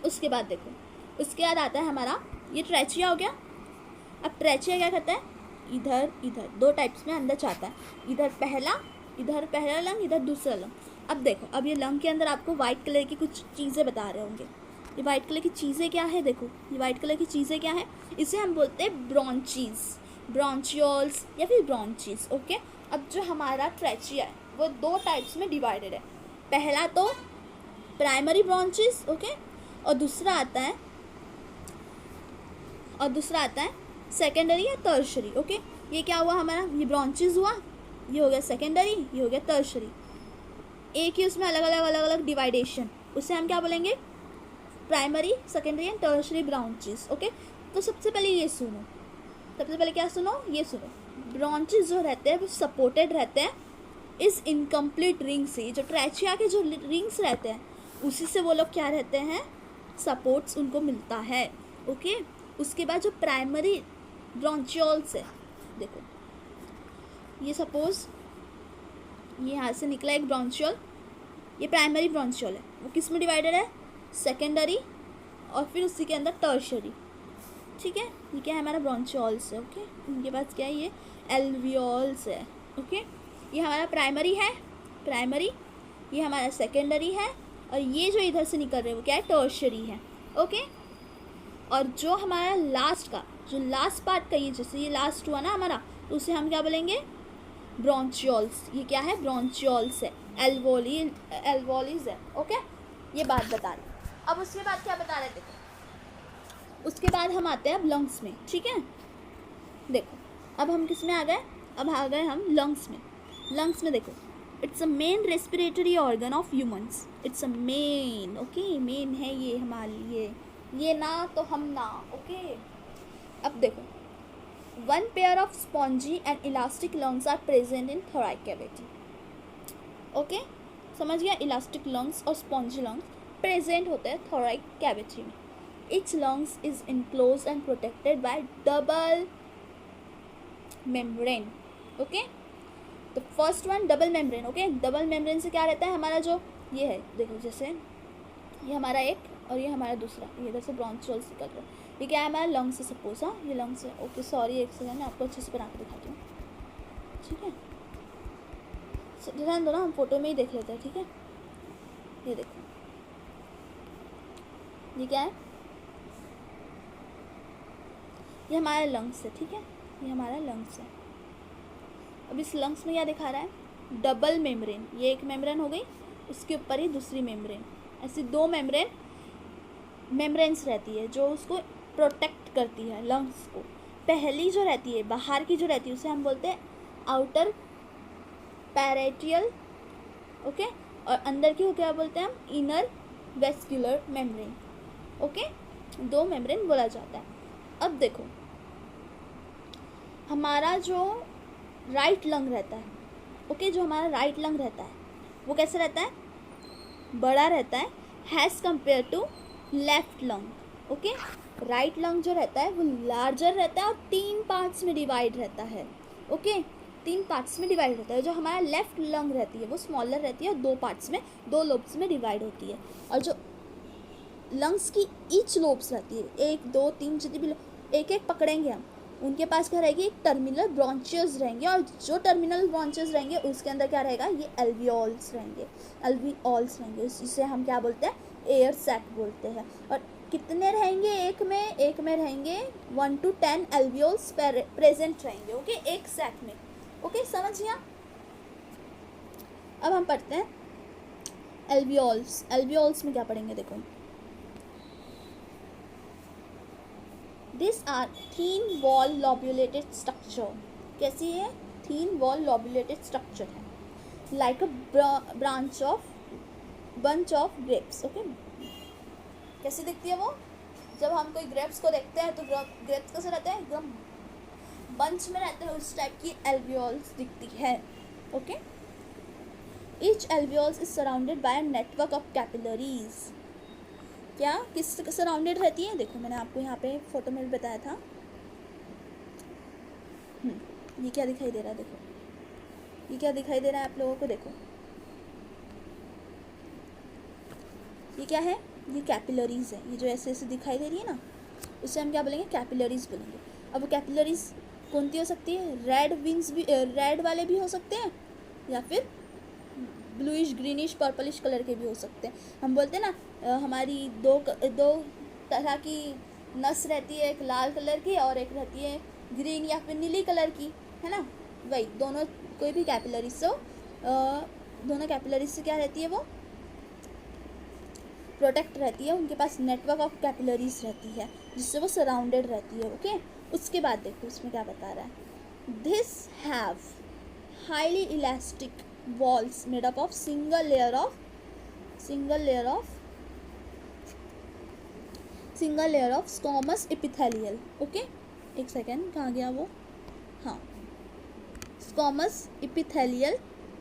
उसके बाद देखो, उसके बाद आता है हमारा ये ट्रैचिया हो गया। अब ट्रैचिया क्या करता है? इधर इधर दो टाइप्स में अंदर चाहता है, इधर पहला लंग, इधर दूसरा लंग। अब देखो, अब ये लंग के अंदर आपको वाइट कलर की कुछ चीज़ें बता रहे होंगे। ये वाइट कलर की चीज़ें क्या है? देखो, ये वाइट कलर की चीज़ें क्या है? इसे हम बोलते हैं ब्रॉन्चीज, ब्रॉन्चियोल्स या फिर ब्रॉन्चीज। ओके, अब जो हमारा ट्रैचिया है वो दो टाइप्स में डिवाइडेड है। पहला तो प्राइमरी ब्रॉन्चीज, ओके, और दूसरा आता है सेकेंडरी या टर्शरी। ओके, ये क्या हुआ हमारा? ये ब्रॉन्चीज हुआ, ये हो गया सेकेंडरी, ये हो गया टर्शरी। एक ही उसमें अलग अलग डिवाइडेशन, उसे हम क्या बोलेंगे? Primary, secondary and tertiary bronchi. Okay, तो सबसे पहले ये सुनो, सबसे पहले क्या सुनो? ये सुनो, ब्रॉन्चीज जो रहते हैं वो सपोर्टेड रहते हैं इस इनकम्प्लीट रिंग से। जो ट्रैचिया के जो रिंग्स रहते हैं उसी से वो लोग क्या रहते हैं? सपोर्ट्स उनको मिलता है। ओके, उसके बाद जो प्राइमरी ब्रॉन्चियोल्स है, देखो ये सपोज ये यहाँ से निकला एक ब्रॉन्चियोल, ये प्राइमरी ब्रॉन्चियोल है, वो किस में डिवाइडेड है? सेकेंडरी और फिर उसी के अंदर टर्शरी। ठीक है, ये क्या है? हमारा ब्रॉन्चियोल्स है। ओके, इनके पास क्या है? ये एल्वियोल्स है। ओके, ये हमारा प्राइमरी है, ये हमारा सेकेंडरी है, और ये जो इधर से निकल रहे हैं वो क्या है? टर्शरी है। ओके, और जो हमारा लास्ट पार्ट का ये, जैसे ये लास्ट हुआ ना हमारा, तो उसे हम क्या बोलेंगे? ब्रॉन्चियोल्स। ये क्या है? ब्रॉन्चियोल्स है, एल्वोलीज है। ओके, ये बात बता रहे। अब उसके बाद क्या बता रहे? देखो, उसके बाद हम आते हैं अब लंग्स में। ठीक है, देखो अब हम किस में आ गए? अब आ गए हम लंग्स में। लंग्स में देखो, it's a main respiratory organ of humans. It's a main, okay, main है ये हमारे लिए, ये ना तो हम ना। ओके, अब देखो, one pair of spongy and elastic lungs are present in thoracic cavity. Okay, समझ गया? इलास्टिक लंग्स और स्पॉन्जी लंग्स प्रेजेंट होते हैं थोराइक कैविटी में। Each lungs is enclosed and protected by double membrane. Okay, the first one double membrane. Okay, double membrane से क्या रहता है? हमारा जो ये है, देखो जैसे ये हमारा एक और ये हमारा दूसरा, ये इधर से ब्रॉन्चियोल्स निकल रहा है। ये क्या है? हमारा लंग्स से सपोज। हाँ, ये लंग्स है। ओके, सॉरी, एक सेकंड, मैं आपको अच्छे से बना के दिखाती हूँ। ठीक है, ध्यान दो ना, हम फोटो में ही देख लेते हैं। ठीक है, ये देखो, ये क्या है? ये हमारा लंग्स है। ठीक है, ये हमारा लंग्स है। अब इस लंग्स में क्या दिखा रहा है? Double membrane. ये एक मेम्ब्रेन हो गई, उसके ऊपर ही दूसरी मेम्ब्रेन, ऐसी दो मेम्ब्रेन्स रहती है जो उसको प्रोटेक्ट करती है लंग्स को। पहली जो रहती है, बाहर की जो रहती है, उसे हम बोलते हैं आउटर पैरेटियल। ओके, और अंदर की को क्या बोलते हैं हम? Inner vascular membrane. ओके, दो मेम्ब्रेन बोला जाता है। अब देखो, हमारा जो राइट लंग रहता है, ओके, जो हमारा राइट लंग रहता है वो कैसे रहता है? बड़ा रहता है has compare to left lung. Okay, right lung जो रहता है वो लार्जर रहता है और 3 पार्ट्स में डिवाइड रहता है। ओके, 3 पार्ट्स में डिवाइड रहता है। जो हमारा लेफ्ट लंग रहती है वो स्मॉलर रहती है और 2 पार्ट्स में, 2 लोब्स में डिवाइड होती है। और जो लंग्स की ईच लोब्स रहती है, 1 2 3 जितनी भी एक एक पकड़ेंगे हम, उनके पास क्या रहेगी? एक टर्मिनल ब्रॉन्चेस रहेंगे, और जो टर्मिनल ब्रॉन्चेस रहेंगे उसके अंदर क्या रहेगा? ये एल्वियोल्स रहेंगे। इसे हम क्या बोलते हैं? एयर सैक बोलते हैं। और कितने रहेंगे? एक में रहेंगे 1 to 10 एल्वियोल्स प्रेजेंट रहेंगे। ओके, एक सैक में। ओके, समझ गया? अब हम पढ़ते हैं एल्वियोल्स में क्या पढ़ेंगे? देखो, this are thin wall lobulated structure. कैसी है? थीन वॉल लॉब्यूलेटेड स्ट्रक्चर है। Like a bunch of grapes. Okay, कैसी दिखती है वो? जब हम कोई ग्रेप्स को देखते हैं तो ग्रेप्स कैसे रहते हैं? एकदम बंच में रहते हैं, उस टाइप की एल्वियोल्स दिखती है। Okay, each alveoli is surrounded by a network of capillaries. क्या किस सराउंडेड रहती है? देखो मैंने आपको यहाँ पे फोटो में भी बताया था। ये क्या दिखाई दे रहा है? देखो ये क्या दिखाई दे रहा है आप लोगों को? देखो ये क्या है? ये कैपिलरीज है। ये जो ऐसे ऐसे दिखाई दे रही है ना, उससे हम क्या बोलेंगे? कैपिलरीज बोलेंगे। अब वो कैपिलरीज कौन सी हो सकती है? रेड विंग्स भी, रेड वाले भी हो सकते हैं, या फिर ब्लूइश ग्रीनिश पर्पलिश कलर के भी हो सकते हैं। हम बोलते हैं ना हमारी दो तरह की नस रहती है, एक लाल कलर की और एक रहती है ग्रीन या फिर नीली कलर की, है ना? वही दोनों कोई भी कैपिलरीज से दोनों कैपिलरीज से क्या रहती है? वो प्रोटेक्ट रहती है, उनके पास नेटवर्क ऑफ कैपिलरीज रहती है जिससे वो सराउंडेड रहती है। ओके, उसके बाद देखो इसमें क्या बता रहा है। This have highly elastic walls made up of single layer of squamous epithelial। Okay, एक सेकेंड, कहाँ गया वो? हाँ, squamous epithelial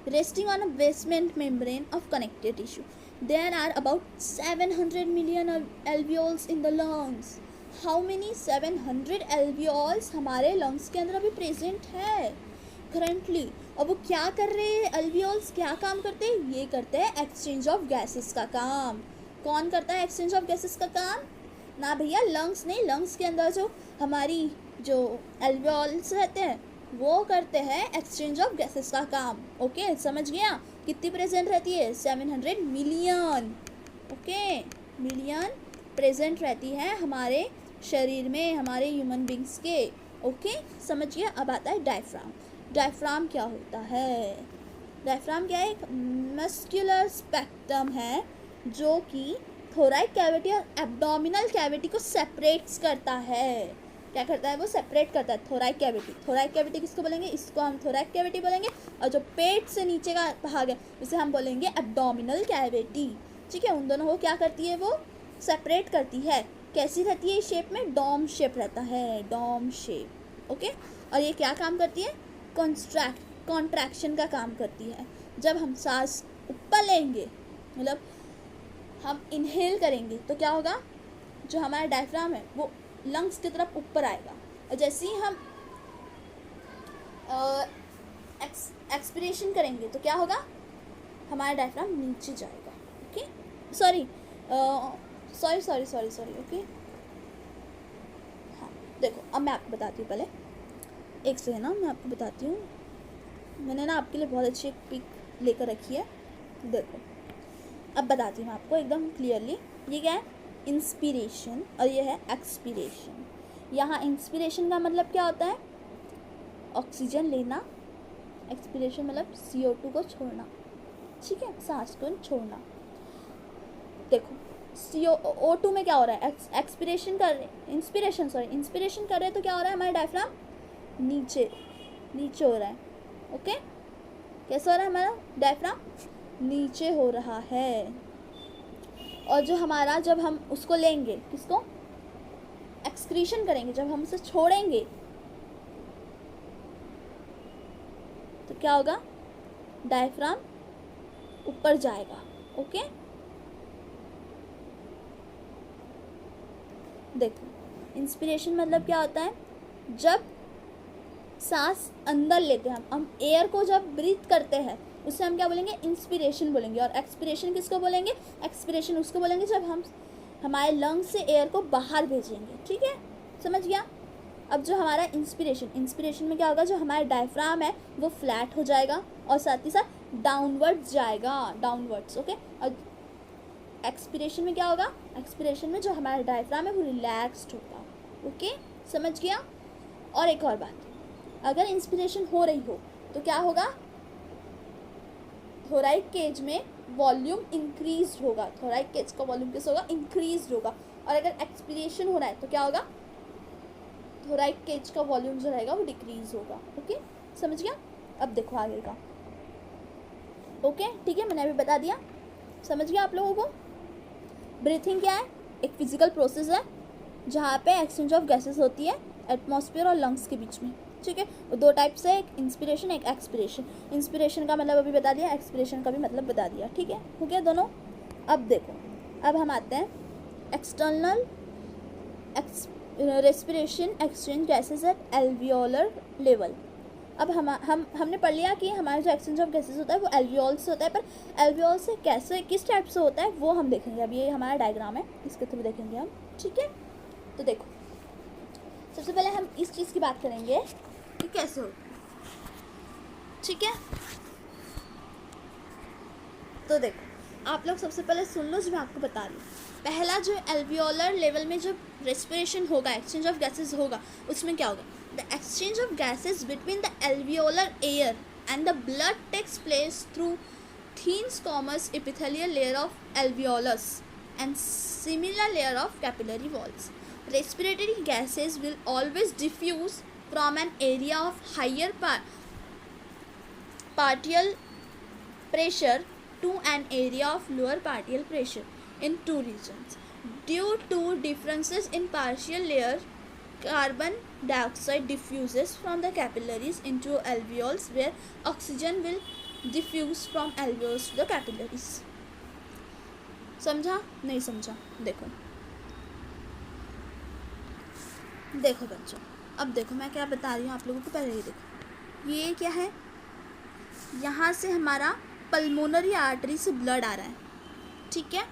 resting on a basement membrane of connective tissue. There are about 700 million alveoles in the lungs. How many? 700 alveoles हमारे lungs के अंदर अभी present है करंटली। अब वो क्या कर रहे हैं? अल्वियोल्स क्या काम करते हैं? ये करते हैं एक्सचेंज ऑफ गैसेस का काम। कौन करता है एक्सचेंज ऑफ गैसेस का काम? ना भैया, लंग्स नहीं। लंग्स के अंदर जो हमारी जो अल्वियोल्स रहते हैं वो करते हैं एक्सचेंज ऑफ गैसेस का काम। ओके, समझ गया? कितनी प्रेजेंट रहती है? 700 मिलियन। ओके, मिलियन प्रेजेंट रहती है हमारे शरीर में, हमारे ह्यूमन बींग्स के। ओके, समझ गया? अब आता है डायफ्राम। डायफ्राम क्या होता है? डायफ्राम क्या है? एक मस्कुलर स्पेक्ट्रम है जो कि थोराइक कैविटी और एब्डोमिनल कैविटी को सेपरेट्स करता है। क्या करता है? वो सेपरेट करता है थोराइक कैविटी। थोराइक कैविटी किसको बोलेंगे? इसको हम थोराइक कैविटी बोलेंगे। और जो पेट से नीचे का भाग है उसे हम बोलेंगे एब्डोमिनल कैविटी। ठीक है, उन दोनों को क्या करती है? वो सेपरेट करती है। कैसी रहती है? शेप में डोम शेप रहता है, डोम शेप। ओके, और ये क्या काम करती है? कॉन्ट्रैक्शन का काम करती है। जब हम सांस ऊपर लेंगे, मतलब हम इनहेल करेंगे, तो क्या होगा? जो हमारा डायफ्राम है वो लंग्स की तरफ ऊपर आएगा, और जैसे ही हम एक्सपिरेशन करेंगे तो क्या होगा? हमारा डायफ्राम नीचे जाएगा। Okay, sorry. ओके, हाँ देखो, अब मैं आपको बताती हूँ। पहले एक सेकेंड ना, मैं आपको बताती हूँ। मैंने ना आपके लिए बहुत अच्छी एक पिक लेकर रखी है, देखो। अब बताती हूँ आपको एकदम क्लियरली। ये क्या है? इंस्पिरेशन, और ये है एक्सपिरेशन। यहाँ इंस्पिरेशन का मतलब क्या होता है? ऑक्सीजन लेना। एक्सपिरेशन मतलब CO2 को छोड़ना। ठीक है, सांस को छोड़ना। देखो CO2 में क्या हो रहा है? इंस्पिरेशन कर रहे हैं तो क्या हो रहा है? हमारा डायफ्राम नीचे हो रहा है। ओके, कैसा हो रहा है? हमारा डायफ्राम नीचे हो रहा है। और जो हमारा, जब हम उसको लेंगे, किसको? एक्सक्रीशन करेंगे, जब हम उसे छोड़ेंगे तो क्या होगा? डायफ्राम ऊपर जाएगा। ओके, देखो इंस्पिरेशन मतलब क्या होता है? जब सांस अंदर लेते हैं हम एयर को जब ब्रीथ करते हैं उससे हम क्या बोलेंगे? इंस्पिरेशन बोलेंगे। और एक्सपिरेशन किसको बोलेंगे? एक्सपिरेशन उसको बोलेंगे जब हम हमारे लंग्स से एयर को बाहर भेजेंगे। ठीक है, समझ गया? अब जो हमारा इंस्पिरेशन में क्या होगा? जो हमारा डायफ्राम है वो फ्लैट हो जाएगा और साथ ही साथ डाउनवर्ड्स जाएगा, डाउनवर्ड्स। ओके, और एक्सपिरेशन में क्या होगा? एक्सपिरेशन में जो हमारा डायफ्राम है वो रिलैक्स्ड होगा। ओके, समझ गया? और एक और बात, अगर इंस्पिरेशन हो रही हो तो क्या होगा? थोराइक केज में वॉल्यूम इंक्रीज होगा। थोराइक केज का वॉल्यूम कैसे होगा? इंक्रीज होगा। और अगर एक्सपिरेशन हो रहा है तो क्या होगा? थोराइक केज का वॉल्यूम जो रहेगा वो डिक्रीज होगा। ओके, समझ गया? अब देखो आगे का। ओके ठीक है, मैंने अभी बता दिया, समझ गया आप लोगों को। ब्रीथिंग क्या है? एक फिजिकल प्रोसेस है जहाँ पे एक्सचेंज ऑफ गैसेस होती है एटमॉस्फेयर और लंग्स के बीच में, ठीक है। वो दो टाइप से, एक इंस्पिरेशन एक एक्सपिरेशन। इंस्पिरेशन का मतलब अभी बता दिया, एक्सपिरेशन का भी मतलब बता दिया, ठीक है, हो गया दोनों। अब देखो, अब हम आते हैं external respiration exchange gases at alveolar level. अब हमने पढ़ लिया कि हमारा जो एक्सचेंज ऑफ गैसेस होता है वो एल्वियोल से होता है, पर एल्वियोल से कैसे, किस टाइप से होता है वो हम देखेंगे। अब ये हमारा डायग्राम है, इसके थ्रू देखेंगे हम, ठीक है। तो देखो, सबसे पहले हम इस चीज़ की बात करेंगे कि कैसे होता है, ठीक है। तो देखो, आप लोग सबसे पहले सुन लो जो मैं आपको बता रही हूँ। पहला जो एल्वियोलर लेवल में जो रेस्पिरेशन होगा, एक्सचेंज ऑफ गैसेस होगा, उसमें क्या होगा? The exchange of gases between the alveolar air and the blood takes place through thin squamous epithelial layer of alveolus and similar layer of capillary walls. Respiratory gases will always diffuse from an area of higher partial pressure to an area of lower partial pressure in two regions. Due to differences in partial layer, carbon dioxide diffuses from the capillaries into alveoles where oxygen will diffuse from alveoles to the capillaries. समझा? नहीं समझा? देखो देखो बच्चों, अब देखो मैं क्या बता रही हूँ आप लोगों को, पहले ही देखो, ये क्या है? यहाँ से हमारा पल्मोनरी आर्टरी से ब्लड आ रहा है, ठीक है।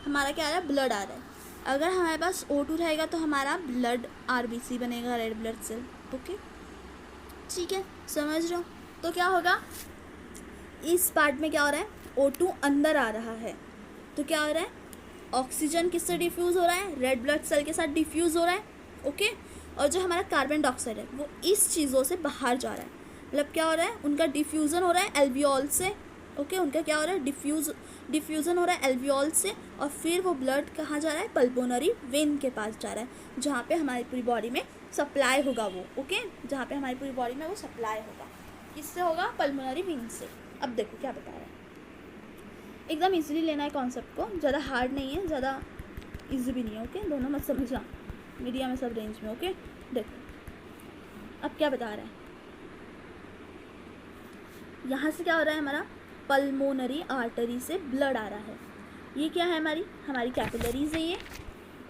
हमारा क्या आ रहा है? ब्लड आ रहा है। अगर हमारे पास O2 रहेगा तो हमारा ब्लड RBC बनेगा, रेड ब्लड सेल, ओके ठीक है, समझ रहे हो? तो क्या होगा, इस पार्ट में क्या हो रहा है? O2 अंदर आ रहा है, तो क्या हो रहा है? ऑक्सीजन किससे डिफ्यूज़ हो रहा है? रेड ब्लड सेल के साथ डिफ्यूज़ हो रहा है, ओके। और जो हमारा कार्बन डाइऑक्साइड है वो इस चीज़ों से बाहर जा रहा है, मतलब क्या हो रहा है? उनका डिफ्यूज़न हो रहा है एल्वियोल से, ओके। उनका क्या हो रहा है? डिफ्यूज़न हो रहा है एल्वियोल से, और फिर वो ब्लड कहाँ जा रहा है? पल्मोनरी वेन के पास जा रहा है, जहाँ पे हमारी पूरी बॉडी में सप्लाई होगा वो, ओके। जहाँ पे हमारी पूरी बॉडी में वो सप्लाई होगा, किससे होगा? पल्मोनरी वेन से। अब देखो क्या बता रहा है, एकदम इजीली लेना है कॉन्सेप्ट को, ज़्यादा हार्ड नहीं है, ज़्यादा इजी भी नहीं है, ओके। दोनों मत समझना, मीडियम में, सब रेंज में, ओके। देखो अब क्या बता रहा है, यहाँ से क्या हो रहा है? हमारा पल्मोनरी आर्टरी से ब्लड आ रहा है। ये क्या है? हमारी कैपिलरीज है ये।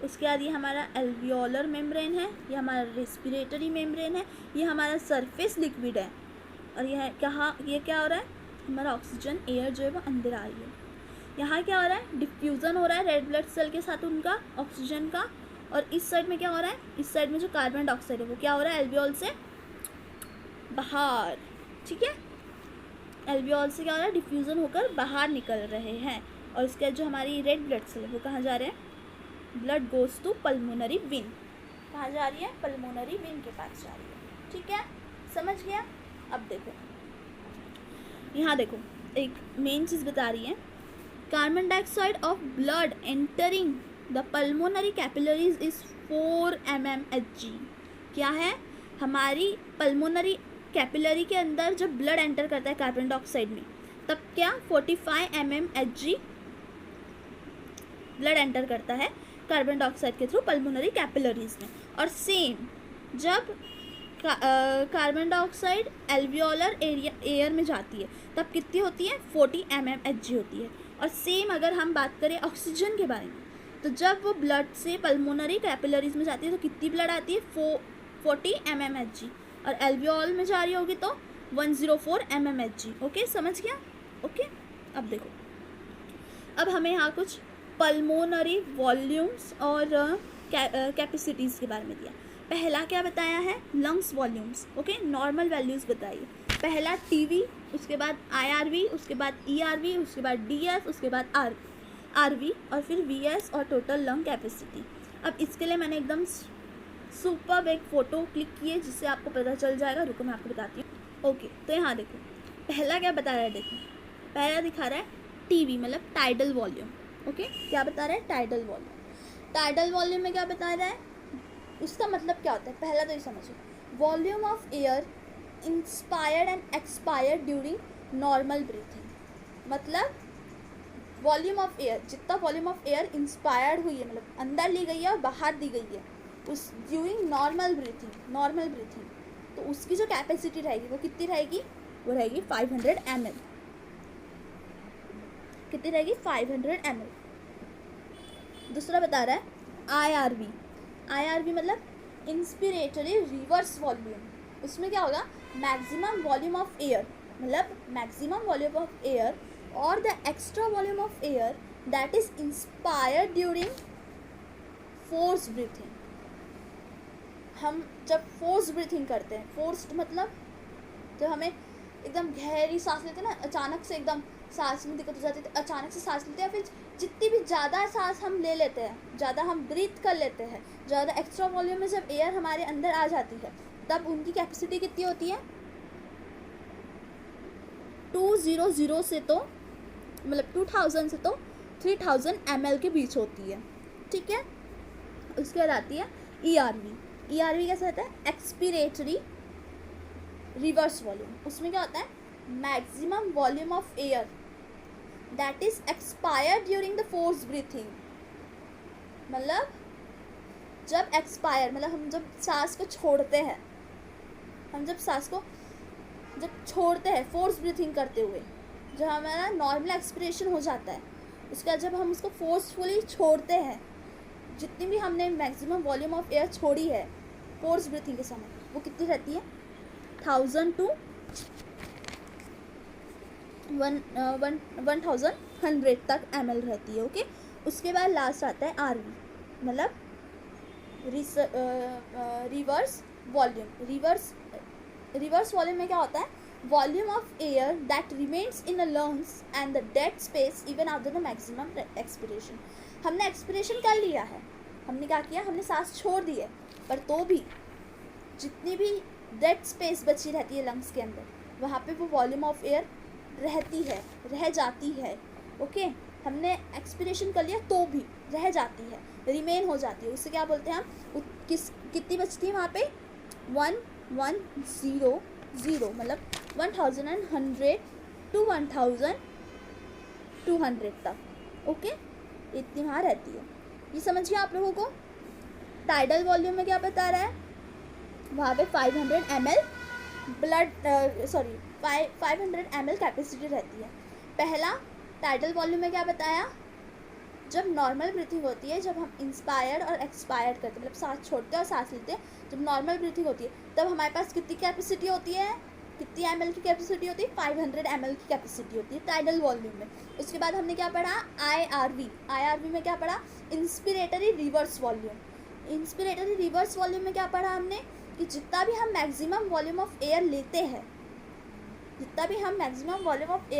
उसके बाद ये हमारा एल्वियोलर मेम्ब्रेन है, ये हमारा रेस्पिरेटरी मेम्ब्रेन है, ये हमारा सरफेस लिक्विड है, और यह कहाँ, ये क्या हो रहा है? हमारा ऑक्सीजन एयर जो है वो अंदर आ रही है। यहाँ क्या हो रहा है? डिफ्यूज़न हो रहा है रेड ब्लड सेल के साथ उनका ऑक्सीजन का, और इस साइड में क्या हो रहा है? इस साइड में जो कार्बन डाइऑक्साइड है वो क्या हो रहा है? एल्वियोल से बाहर, ठीक है। एल्वियोल से क्या हो रहा है? डिफ्यूज़न होकर बाहर निकल रहे हैं, और इसके जो हमारी रेड ब्लड सेल है वो कहाँ जा रहे हैं? Blood goes to pulmonary vein. कहाँ जा रही है? पल्मोनरी वेन के पास जा रही है, ठीक है, समझ गया। अब देखो यहाँ देखो, एक मेन चीज़ बता रही है, carbon dioxide of blood entering the pulmonary capillaries is 4 mmHg। क्या है? हमारी पल्मोनरी कैपिलरी के अंदर जब ब्लड एंटर करता है कार्बन डाइऑक्साइड में, तब क्या 45 mmHg ब्लड एंटर करता है कार्बन डाइऑक्साइड के थ्रू पल्मोनरी कैपिलरीज में। और सेम जब कार्बन डाइऑक्साइड एल्वियोलर एयर में जाती है तब कितनी होती है? 40 mmHg होती है। और सेम अगर हम बात करें ऑक्सीजन के बारे में, तो जब वो ब्लड से पल्मोनरी कैपिलरीज में जाती है तो कितनी ब्लड आती है? 40 mmHg, और एल्वियोल में जा रही होगी तो 104 mmHg, ओके, समझ गया, ओके। अब देखो, अब हमें यहाँ कुछ पल्मोनरी वॉल्यूम्स और कैपेसिटीज़ के बारे में दिया। पहला क्या बताया है? Lungs volumes, okay, normal values बताइए। पहला टीवी, उसके बाद IRV, उसके बाद ERV, उसके बाद DF, उसके बाद RV, और फिर VS और टोटल लंग कैपेसिटी। अब इसके लिए मैंने एकदम सुपर एक फ़ोटो क्लिक की है जिससे आपको पता चल जाएगा, रुको मैं आपको बताती हूँ, ओके। तो यहाँ देखो, पहला क्या बता रहा है? देखो, पहला दिखा रहा है टीवी, मतलब टाइडल वॉल्यूम, ओके। क्या बता रहा है? Tidal volume. टाइडल वॉल्यूम में क्या बता रहा है? उसका मतलब क्या होता है? पहला तो ये समझो, volume of air inspired and expired during normal breathing. मतलब वॉल्यूम ऑफ एयर, जितना वॉल्यूम ऑफ एयर इंस्पायर्ड हुई है, मतलब अंदर ली गई है और बाहर दी गई है उस ड्यूरिंग नॉर्मल ब्रीथिंग, तो उसकी जो कैपेसिटी रहेगी वो कितनी रहेगी, वो रहेगी 500 ml। कितनी रहेगी, 500 ml। दूसरा बता रहा है IRV मतलब इंस्पिरेटरी रिवर्स वॉल्यूम। उसमें क्या होगा, मैक्सिमम वॉल्यूम ऑफ एयर, मतलब मैक्सिमम वॉल्यूम ऑफ एयर और the extra volume of air that is inspired during force breathing. हम जब फोर्स ब्रीथिंग करते हैं, फोर्स्ड मतलब जब हमें एकदम गहरी सांस लेते हैं ना, अचानक से एकदम सांस में दिक्कत हो जाती है, तो अचानक से सांस लेते हैं, फिर जितनी भी ज़्यादा सांस हम ले लेते हैं, ज़्यादा हम ब्रीथ कर लेते हैं, ज़्यादा एक्स्ट्रा वॉल्यूम में जब एयर हमारे अंदर आ जाती है, तब उनकी कैपेसिटी कितनी होती है, 200 से तो मतलब 2000 से तो 3000 ml के बीच होती है, ठीक है। उसके बाद आती है ERV कैसा होता है, एक्सपिरेटरी रिवर्स वॉल्यूम। उसमें क्या होता है, maximum volume of air that is expired during the force breathing. मतलब जब एक्सपायर मतलब हम जब सांस को छोड़ते हैं, छोड़ते हैं फोर्स ब्रीथिंग करते हुए, जब हमारा नॉर्मल एक्सपिरेशन हो जाता है, उसके बाद जब हम उसको फोर्सफुली छोड़ते हैं, जितनी भी हमने मैक्सिमम वॉल्यूम ऑफ एयर छोड़ी है फोर्स ब्रीथिंग के समय, वो कितनी रहती है, 1000 to 1100 तक ml रहती है, ओके। उसके बाद लास्ट आता है RV मतलब रिवर्स वॉल्यूम। रिवर्स वॉल्यूम में क्या होता है, volume of air that remains in a lungs and the dead space even after the maximum expiration. हमने एक्सपिरेशन कर लिया है, हमने क्या किया, हमने सांस छोड़ दी है, पर तो भी जितनी भी डेड स्पेस बची रहती है लंग्स के अंदर, वहाँ पे वो वॉल्यूम ऑफ एयर रह जाती है, ओके। हमने एक्सपिरेशन कर लिया तो भी रह जाती है, रिमेन हो जाती है, उससे क्या बोलते हैं हम, कितनी बचती है वहाँ पे, 1100 मतलब 1100 to 1200 तक, ओके, इतनी वहाँ रहती है। ये समझिए आप लोगों को। टाइडल वॉल्यूम में क्या बता रहा है, वहाँ पे 500 ml 500 ml कैपेसिटी रहती है। पहला टाइडल वॉल्यूम में क्या बताया, जब नॉर्मल ब्रीथिंग होती है, जब हम इंस्पायर्ड और एक्सपायर्ड करते हैं, मतलब सांस छोड़ते हैं और सांस लेते हैं, जब नॉर्मल ब्रीथिंग होती है, तब हमारे पास कितनी कैपेसिटी होती है, कितनी ml की कैपेसिटी होती है, 500 ml की कैपेसिटी होती है टाइडल वॉल्यूम में। उसके बाद हमने क्या पढ़ा, IRV में क्या पढ़ा, इंस्पिरेटरी रिवर्स वॉल्यूम में क्या पढ़ा हमने, कि जितना भी हम मैक्सिमम वॉल्यूम ऑफ एयर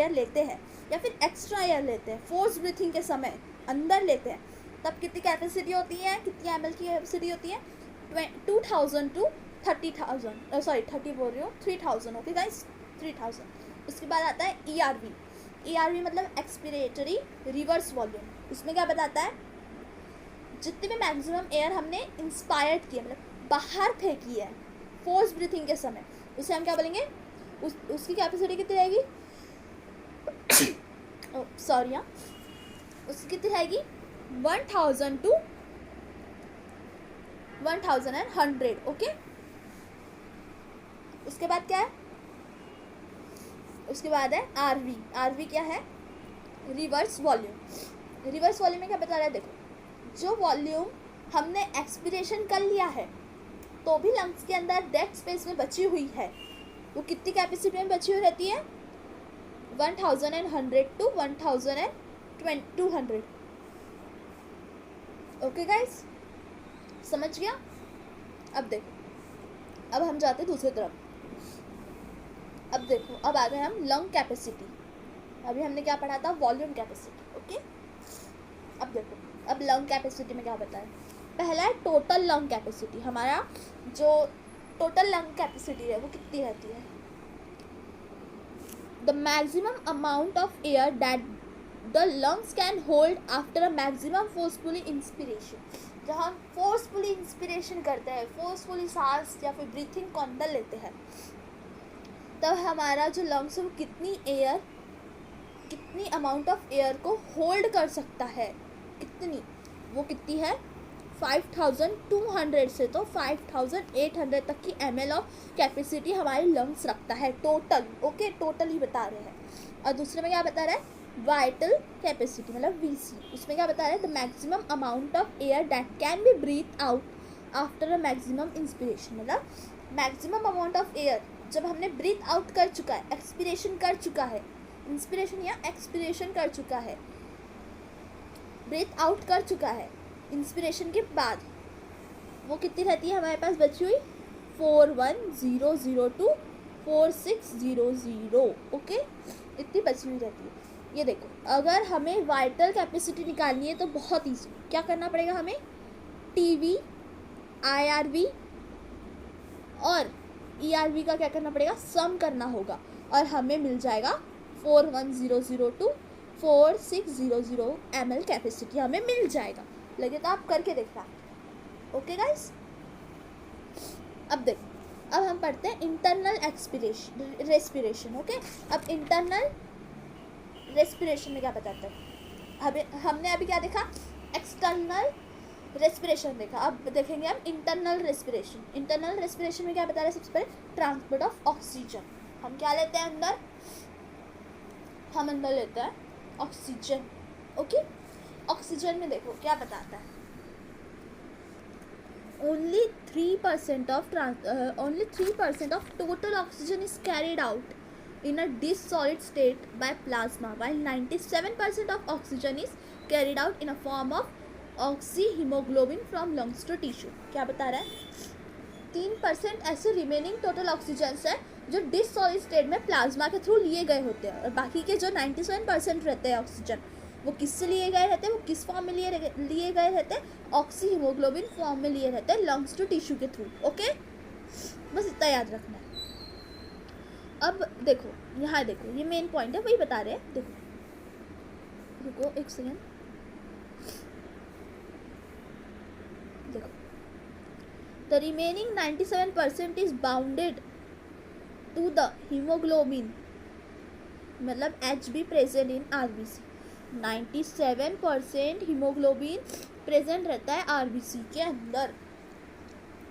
लेते हैं या फिर एक्स्ट्रा एयर लेते हैं फोर्स ब्रीथिंग के समय अंदर लेते हैं, तब कितनी कैपेसिटी होती है, कितनी ml की कैपेसिटी होती है, 2000 to 30,000 30 बोल रही हूँ, 3000, ओके गाइस, 3000। उसके बाद आता है ERV मतलब एक्सपिरेटरी रिवर्स वॉल्यूम। उसमें क्या बताता है, जितनी भी मैक्सिमम एयर हमने इंस्पायर्ड की है, मतलब बाहर फेंकी है फोर्स ब्रीथिंग के समय, उसे हम क्या बोलेंगे, उसकी कैपेसिटी कितनी रहेगी, उसकी कितनी रहेगी, 1000 to 1100, ओके। उसके बाद क्या है, उसके बाद है RV क्या है, रिवर्स वॉल्यूम में क्या बता रहा है, देखो, जो वॉल्यूम हमने एक्सपिरेशन कर लिया है तो भी लंग्स के अंदर डेड स्पेस में बची हुई है, वो कितनी कैपेसिटी में बची हुई रहती है, 1100 to 1200, ओके गाइस, समझ गया। अब देखो, अब हम जाते हैं दूसरी तरफ। अब देखो, अब आ गए हम लंग कैपेसिटी। अभी हमने क्या पढ़ा था, वॉल्यूम कैपेसिटी, ओके। अब देखो, अब लंग कैपेसिटी में क्या बताया, पहला है टोटल लंग कैपेसिटी। हमारा जो टोटल लंग कैपेसिटी है वो कितनी रहती है, the maximum amount of air that the lungs can hold after a maximum forcefully inspiration. जब हम फोर्सफुली इंस्पिरेशन करते हैं, फोर्सफुली सांस या फिर ब्रीथिंग को अंदर लेते हैं, तब हमारा जो लंग्स है वो कितनी एयर कितनी अमाउंट ऑफ एयर को होल्ड कर सकता है, कितनी, वो कितनी है 5200 से तो 5800 तक की ml ऑफ कैपेसिटी हमारे लंग्स रखता है टोटल। ओके, टोटल ही बता रहे हैं। और दूसरे में क्या बता रहा है, वाइटल कैपेसिटी मतलब VC, उसमें क्या बता रहा है, the maximum amount of air that can be breathe out after a maximum inspiration, मतलब मैक्सिमम अमाउंट ऑफ एयर जब हमने ब्रीथ आउट कर चुका है, एक्सपिरेशन कर चुका है, इंस्पिरेशन या एक्सपिरेशन कर चुका है, ब्रीथ आउट कर चुका है, इंस्पिरेशन के बाद वो कितनी रहती है हमारे पास बची हुई 41,002 to 4600। ओके, इतनी बची हुई रहती है। ये देखो, अगर हमें वाइटल कैपेसिटी निकालनी है तो बहुत ईजी, क्या करना पड़ेगा हमें, TV, IRV और ERV का क्या करना पड़ेगा, सम करना होगा, और हमें मिल जाएगा 41,002 to 4600 ml कैपेसिटी हमें मिल जाएगा। लगे तो आप करके देखना। ओके गाइस, अब देखो, अब हम पढ़ते हैं इंटरनल एक्सपिरेशन रेस्पिरेशन। ओके, अब इंटरनल रेस्पिरेशन में क्या बताते हैं, अभी हमने अभी क्या देखा, एक्सटर्नल रेस्पिरेशन देखा, अब देखेंगे हम इंटरनल रेस्पिरेशन। इंटरनल रेस्पिरेशन में क्या बता रहे हैं, सबसे पहले ट्रांसपोर्ट ऑफ ऑक्सीजन। हम क्या लेते हैं अंदर, हम अंदर लेते हैं ऑक्सीजन। ओके, ऑक्सीजन में देखो क्या बताता है, only 3% of total oxygen is carried out in a dissolid state by plasma, while 97% of oxygen is carried out in a form of oxyhemoglobin from lungs to tissue। क्या बता रहा है, 3% ऐसे रिमेनिंग टोटल ऑक्सीजन है जो डिससॉलिड स्टेट में प्लाज्मा के थ्रू लिए गए होते हैं, और बाकी के जो 97% रहते हैं ऑक्सीजन, वो किससे लिए गए रहते हैं, वो किस फॉर्म में लिए गए रहते हैं, ऑक्सी हीमोग्लोबिन फॉर्म में लिए रहते हैं लंग्स टू टिश्यू के थ्रू। ओके, बस इतना याद रखना है। अब देखो, यहाँ देखो, ये मेन पॉइंट है, वही बता रहे हैं। देखो, रुको एक सेकेंड, देखो, the remaining 97% is bounded to the haemoglobin, मतलब HB present in RBC। 97% haemoglobin present रहता है RBC के अंदर,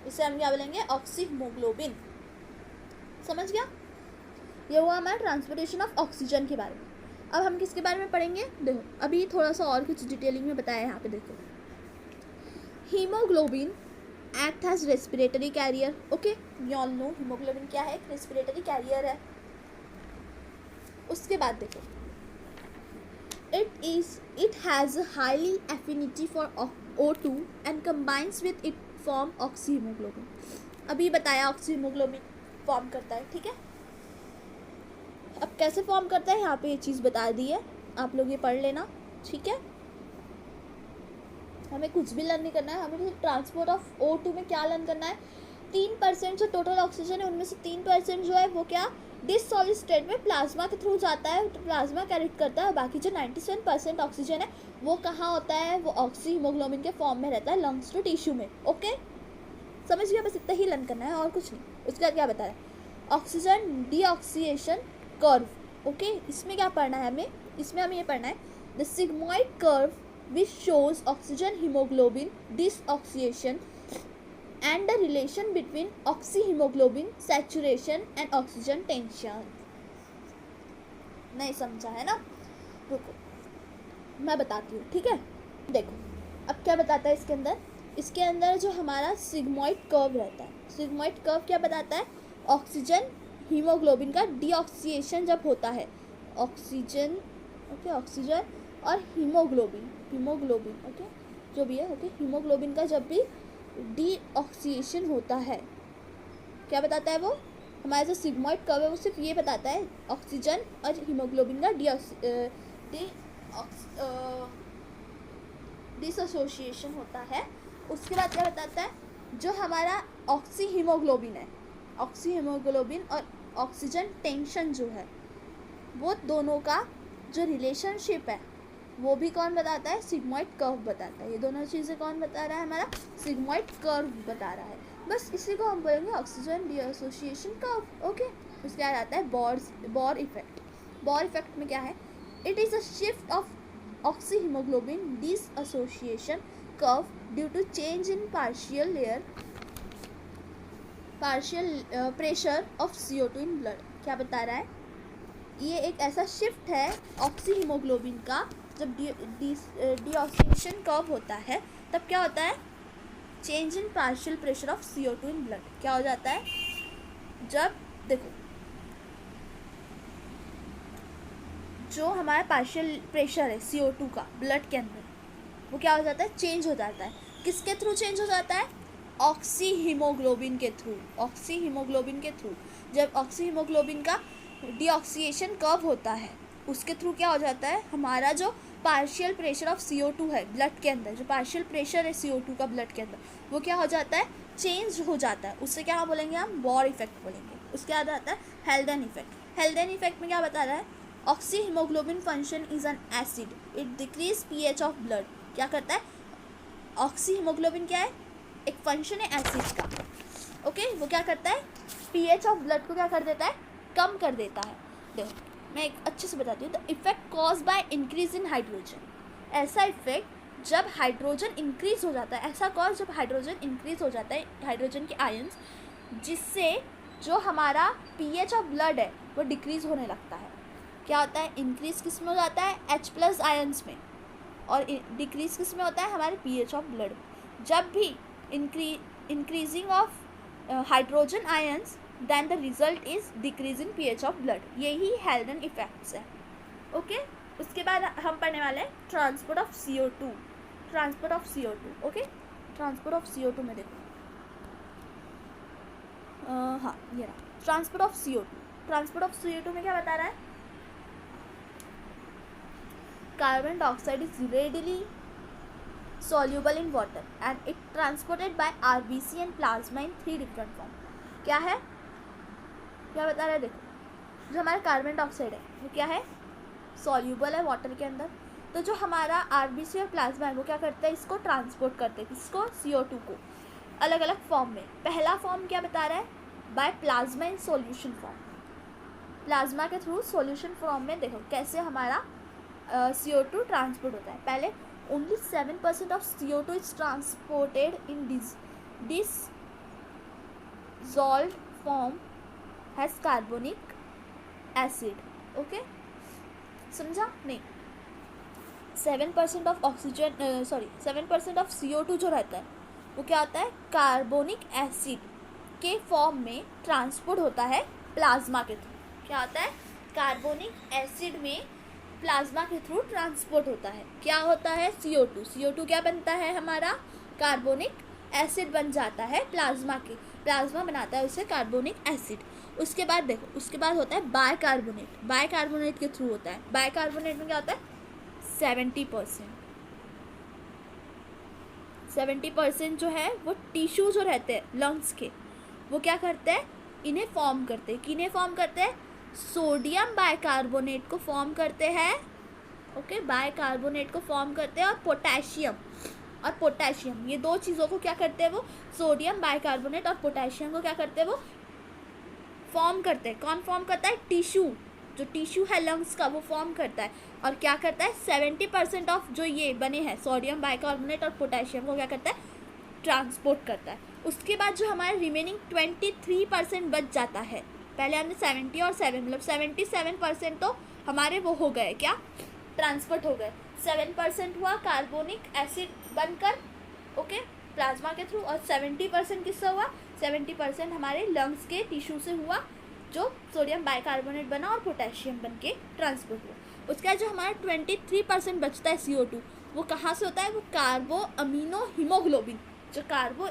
इसे हम क्या बोलेंगे, ऑक्सी हीमोग्लोबिन। समझ गया, ये हुआ हमारा ट्रांसपोर्टेशन ऑफ ऑक्सीजन के बारे में। अब हम किसके बारे में पढ़ेंगे, देखो अभी थोड़ा सा और कुछ डिटेलिंग में बताया है यहाँ पे। देखो, haemoglobin act as respiratory carrier. Okay, you all know haemoglobin क्या है, रेस्पिरेटरी कैरियर है। उसके बाद देखो, it has a highly affinity for O2 and combines with it form oxyhemoglobin। अभी बताया ऑक्सीहीमोग्लोबिन फॉर्म करता है, ठीक है। अब कैसे फॉर्म करता है यहाँ पे ये चीज़ बता दी है, आप लोग ये पढ़ लेना, ठीक है। हमें कुछ भी लर्न नहीं करना है, हमें ट्रांसपोर्ट ऑफ O2 में क्या लर्न करना है, 3% जो टोटल ऑक्सीजन है उनमें से 3% जो है वो क्या डिससॉलिड स्टेट में प्लाज्मा के थ्रू जाता है, तो प्लाज्मा कैरेट करता है, और बाकी जो 97% ऑक्सीजन है वो कहाँ होता है, वो ऑक्सी हीमोग्लोबिन के फॉर्म में रहता है लंग्स टू टिश्यू में। ओके, समझ गया, बस इतना ही लर्न करना है और कुछ नहीं। उसके बाद क्या बता रहा है, ऑक्सीजन डीऑक्सीएशन कर्व। ओके, इसमें क्या पढ़ना है हमें, इसमें हमें ये पढ़ना है the sigmoid curve which shows oxygen hemoglobin disoxyation and the relation between oxyhemoglobin saturation and oxygen tension। नहीं समझा है ना, रुको मैं बताती हूँ, ठीक है। देखो अब क्या बताता है इसके अंदर जो हमारा सिग्मॉइड कर्व रहता है, सिग्मॉइड कर्व क्या बताता है, ऑक्सीजन हीमोग्लोबिन का डीऑक्सीएशन जब होता है, ऑक्सीजन, ओके, ऑक्सीजन और हीमोग्लोबिन ओके, जो भी है, ओके, हीमोग्लोबिन का जब भी डीऑक्सीएशन होता है, क्या बताता है वो, हमारा जो सिग्मॉइड कर्व है वो सिर्फ ये बताता है ऑक्सीजन और हीमोग्लोबिन का डिसोसिएशन होता है। उसके बाद क्या बताता है, जो हमारा ऑक्सी हीमोग्लोबिन है, ऑक्सी हीमोग्लोबिन और ऑक्सीजन टेंशन जो है, वो दोनों का जो रिलेशनशिप है वो भी कौन बताता है, सिग्मॉइड कर्व बताता है। ये दोनों चीज़ें कौन बता रहा है, हमारा सिग्मॉइड कर्व बता रहा है। बस इसी को हम बोलेंगे ऑक्सीजन डिसोसिएशन कर्व। ओके, उसके बाद आता है बॉर इफेक्ट। बॉर इफेक्ट में क्या है, It is a shift of oxyhemoglobin dissociation curve due to change in partial pressure of CO2 in blood. क्या बता रहा है? ये एक ऐसा शिफ्ट है ऑक्सीहीमोग्लोबिन का, जब डीऑक्सीडेशन कर्व होता है तब क्या होता है? Change in partial pressure of CO2 in blood. क्या हो जाता है? जब देखो जो हमारा पार्शियल प्रेशर है CO2 का ब्लड के अंदर, वो क्या हो जाता है? चेंज हो जाता है. किसके थ्रू चेंज हो जाता है? ऑक्सीहीमोग्लोबिन के थ्रू. ऑक्सीहीमोग्लोबिन के थ्रू जब ऑक्सीहीमोग्लोबिन का डीऑक्सीडेशन कर्व होता है उसके थ्रू क्या हो जाता है? हमारा जो पार्शियल प्रेशर ऑफ CO2 है ब्लड के अंदर, जो पार्शियल प्रेशर है CO2 का ब्लड के अंदर, वो क्या हो जाता है? चेंज हो जाता है. उससे क्या बोलेंगे हम? बॉर इफेक्ट बोलेंगे. उसके बाद आता है हेल्डन इफेक्ट. हेल्डन इफेक्ट में क्या बता रहा है? Oxyhaemoglobin function is an acid, it decrease pH of blood. क्या करता है? ऑक्सीहीमोग्लोबिन क्या है? एक फंक्शन है एसिड का. ओके, वो क्या करता है? pH ऑफ ब्लड को क्या कर देता है? कम कर देता है. देखो मैं एक अच्छे से बताती हूँ. The effect cause by increase in hydrogen. ऐसा इफेक्ट जब हाइड्रोजन इंक्रीज हो जाता है, ऐसा कॉज जब हाइड्रोजन इंक्रीज हो जाता है, हाइड्रोजन के आयंस, जिससे जो हमारा pH ऑफ ब्लड है वो डिक्रीज होने लगता है. क्या होता है? इंक्रीज किस में हो जाता है? H+ आयंस में. और डिक्रीज किस में होता है? हमारे pH ऑफ ब्लड. जब भी increasing of hydrogen ions, then the result is decrease in pH of blood. यही हेल्डन इफेक्ट्स है. ओके, उसके बाद हम पढ़ने वाले हैं transport of CO2. Transport of CO2. Okay, transport of CO2 में देखो, हाँ ये रहा transport of CO2. Transport of CO2 में क्या बता रहा है? Carbon dioxide is readily soluble in water and it transported by RBC and plasma in 3 different form. क्या है? क्या बता रहा है? देखो जो हमारा कार्बन डाइऑक्साइड है वो क्या है? सॉल्यूबल है वाटर के अंदर. तो जो हमारा RBC और प्लाज्मा है वो क्या करता है? इसको ट्रांसपोर्ट करते हैं. किसको? CO2 को अलग अलग फॉर्म में. पहला फॉर्म क्या बता रहा है? By plasma in solution form. Plasma के थ्रू सॉल्यूशन फॉर्म में देखो कैसे हमारा CO2 ट्रांसपोर्ट होता है. पहले only 7% of CO2 is transported in dissolved form has carbonic acid. Okay, समझा? नहीं, 7% ऑफ ऑक्सीजन 7% ऑफ CO2 जो रहता है वो क्या होता है? कार्बोनिक एसिड के फॉर्म में ट्रांसपोर्ट होता है प्लाज्मा के थ्रू. क्या होता है? कार्बोनिक एसिड में प्लाज्मा के थ्रू ट्रांसपोर्ट होता है. क्या होता है? CO2. CO2 क्या बनता है? हमारा कार्बोनिक एसिड बन जाता है प्लाज्मा के. प्लाज्मा बनाता है उससे कार्बोनिक एसिड. उसके बाद देखो, उसके बाद होता है बायकार्बोनेट. बायकार्बोनेट के थ्रू होता है. बायकार्बोनेट में क्या होता है? 70% जो है वो टिश्यू जो रहते हैं लंग्स के, वो क्या करते हैं? इन्हें फॉर्म करते हैं. किन्हें फॉर्म करते हैं? सोडियम बायकार्बोनेट को फॉर्म करते हैं. ओके, बायकार्बोनेट को फॉर्म करते हैं. और पोटेशियम ये दो चीज़ों को क्या करते हैं? वो सोडियम बायकार्बोनेट और पोटेशियम को क्या करते हैं? वो फॉर्म करते हैं. कौन फॉर्म करता है? टिश्यू. जो टिश्यू है लंग्स का वो फॉर्म करता है. और क्या करता है? 70% ऑफ जो ये बने हैं सोडियम बायकार्बोनेट और पोटेशियम को क्या करता है? ट्रांसपोर्ट करता है. उसके बाद जो हमारा रिमेनिंग 23% बच जाता है, पहले हमने 70 और 7 मतलब 77% तो हमारे वो हो गए, क्या? ट्रांसपोर्ट हो गए. 7% हुआ कार्बोनिक एसिड बनकर, ओके, प्लाज्मा के थ्रू. और 70% किससे हुआ? 70% हमारे लंग्स के टिश्यू से हुआ, जो सोडियम बाइकार्बोनेट बना और पोटेशियम बन के ट्रांसपोर्ट हुआ. उसका जो हमारा 23% बचता है CO2, वो कहाँ से होता है? वो कार्बो अमीनो हीमोग्लोबिन, जो कार्बो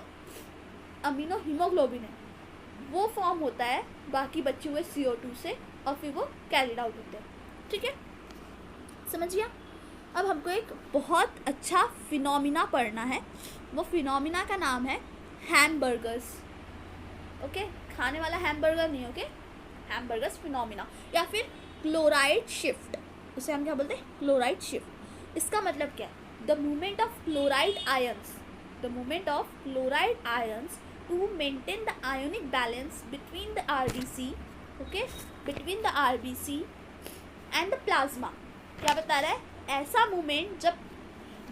अमीनो हीमोग्लोबिन है वो फॉर्म होता है बाकी बचे हुए CO2 से, और फिर वो कैरिड आउट होते हैं. ठीक है, समझिए. अब हमको एक बहुत अच्छा फिनोमिना पढ़ना है. वो फिनोमिना का नाम है हैमबर्गर्स. ओके, खाने वाला हैमबर्गर नहीं. ओके, हैमबर्गर्स फिनोमिना या फिर क्लोराइड शिफ्ट, उसे हम क्या बोलते हैं? Chloride shift. इसका मतलब क्या है? The movement of chloride ions to maintain the ionic balance between the RBC and the plasma. क्या बता रहा है, ऐसा मूवमेंट जब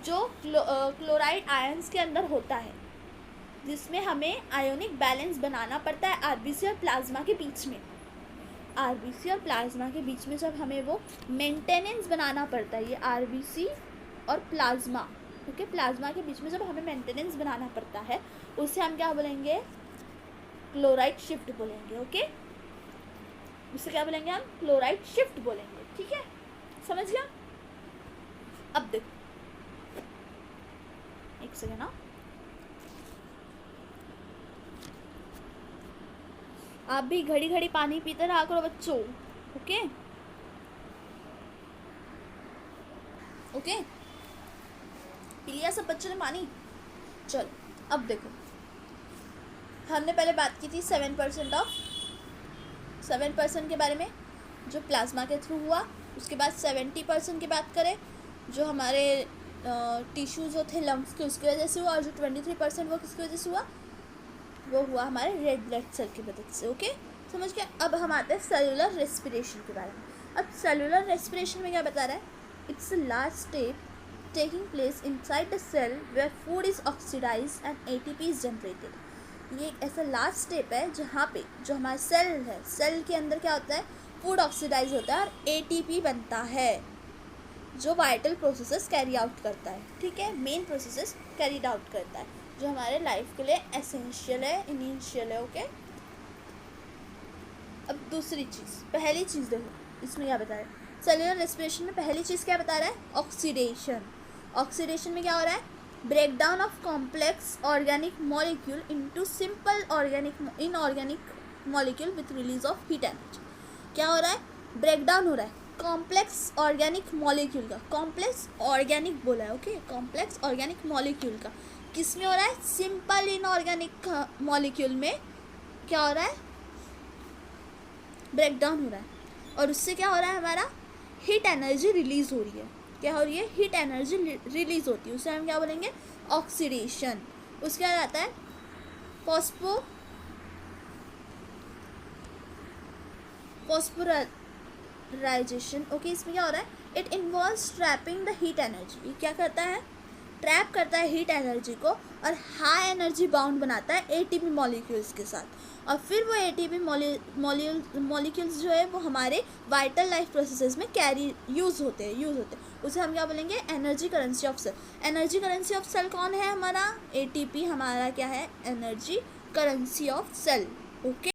जो क्लोराइड आयंस के अंदर होता है, जिसमें हमें आयोनिक बैलेंस बनाना पड़ता है आरबीसी और प्लाज्मा के बीच में। आरबीसी और प्लाज्मा के बीच में जब हमें वो मेंटेनेंस बनाना पड़ता है, ये आरबीसी और प्लाज्मा, ओके, प्लाज्मा के बीच में जब हमें मेंटेनेंस बनाना पड़ता है, उसे हम क्या बोलेंगे, क्लोराइड शिफ्ट बोलेंगे। ओके, उसे क्या बोलेंगे हम, क्लोराइड शिफ्ट बोलेंगे। ठीक है, समझ गया। अब देखो, एक सेकेंड ना, आप भी घड़ी घड़ी पानी पीते रहा करो बच्चों। ओके ओके, पी लिया सब बच्चों ने पानी। चल अब देखो, हमने पहले बात की थी 7% के बारे में जो प्लाज्मा के थ्रू हुआ। उसके बाद 70% की बात करें जो हमारे टिश्यूज़ जो थे लंग्स के, उसकी वजह से हुआ। और जो 23% वो किसकी वजह से हुआ, वो हुआ हमारे रेड ब्लड सेल की मदद से। ओके, समझ गए। अब हम आते हैं सेलुलर रेस्पिरेशन के बारे में। अब सेलुलर रेस्पिरेशन में क्या बता रहा है, it's a last step taking place inside the cell where food is oxidised and ATP is generated. ये एक ऐसा लास्ट स्टेप है जहाँ पे जो हमारा सेल है, सेल के अंदर क्या होता है, फूड ऑक्सीडाइज होता है और एटीपी बनता है, जो वाइटल प्रोसेसेस कैरी आउट करता है। ठीक है, मेन प्रोसेसेस कैरीड आउट करता है, जो हमारे लाइफ के लिए एसेंशियल है, इनिशियल है। ओके, अब दूसरी चीज़, पहली चीज़ देखो इसमें क्या बता रहा है, सेलुलर रेस्पिरेशन में पहली चीज़ क्या बता रहा है, ऑक्सीडेशन। ऑक्सीडेशन में क्या हो रहा है, breakdown of complex organic molecule into simple inorganic molecule with release of heat energy. क्या हो रहा है, ब्रेकडाउन हो रहा है कॉम्प्लेक्स ऑर्गेनिक मॉलिक्यूल का, कॉम्प्लेक्स ऑर्गेनिक बोला है। ओके, कॉम्प्लेक्स ऑर्गेनिक मॉलिक्यूल का किस में हो रहा है, सिंपल इनऑर्गेनिक मॉलिक्यूल में क्या हो रहा है, ब्रेकडाउन हो रहा है। और उससे क्या हो रहा है, हमारा हीट एनर्जी रिलीज हो रही है। क्या हो रही है, हीट एनर्जी रिलीज होती है, उसे हम क्या बोलेंगे, ऑक्सीडेशन। उसके बाद आता है फॉस्फोराइजेशन। ओके, इसमें क्या हो रहा है, it involves trapping the heat energy. ये क्या करता है, ट्रैप करता है हीट एनर्जी को और हाई एनर्जी बाउंड बनाता है एटीपी मॉलिक्यूल्स के साथ। और फिर वो एटीपी मॉलिक्यूल्स जो है वो हमारे वाइटल लाइफ प्रोसेसेस में यूज़ होते हैं। उसे हम क्या बोलेंगे, energy currency of cell. Energy currency of cell कौन है, हमारा एटीपी, हमारा क्या है, energy currency of cell. Okay.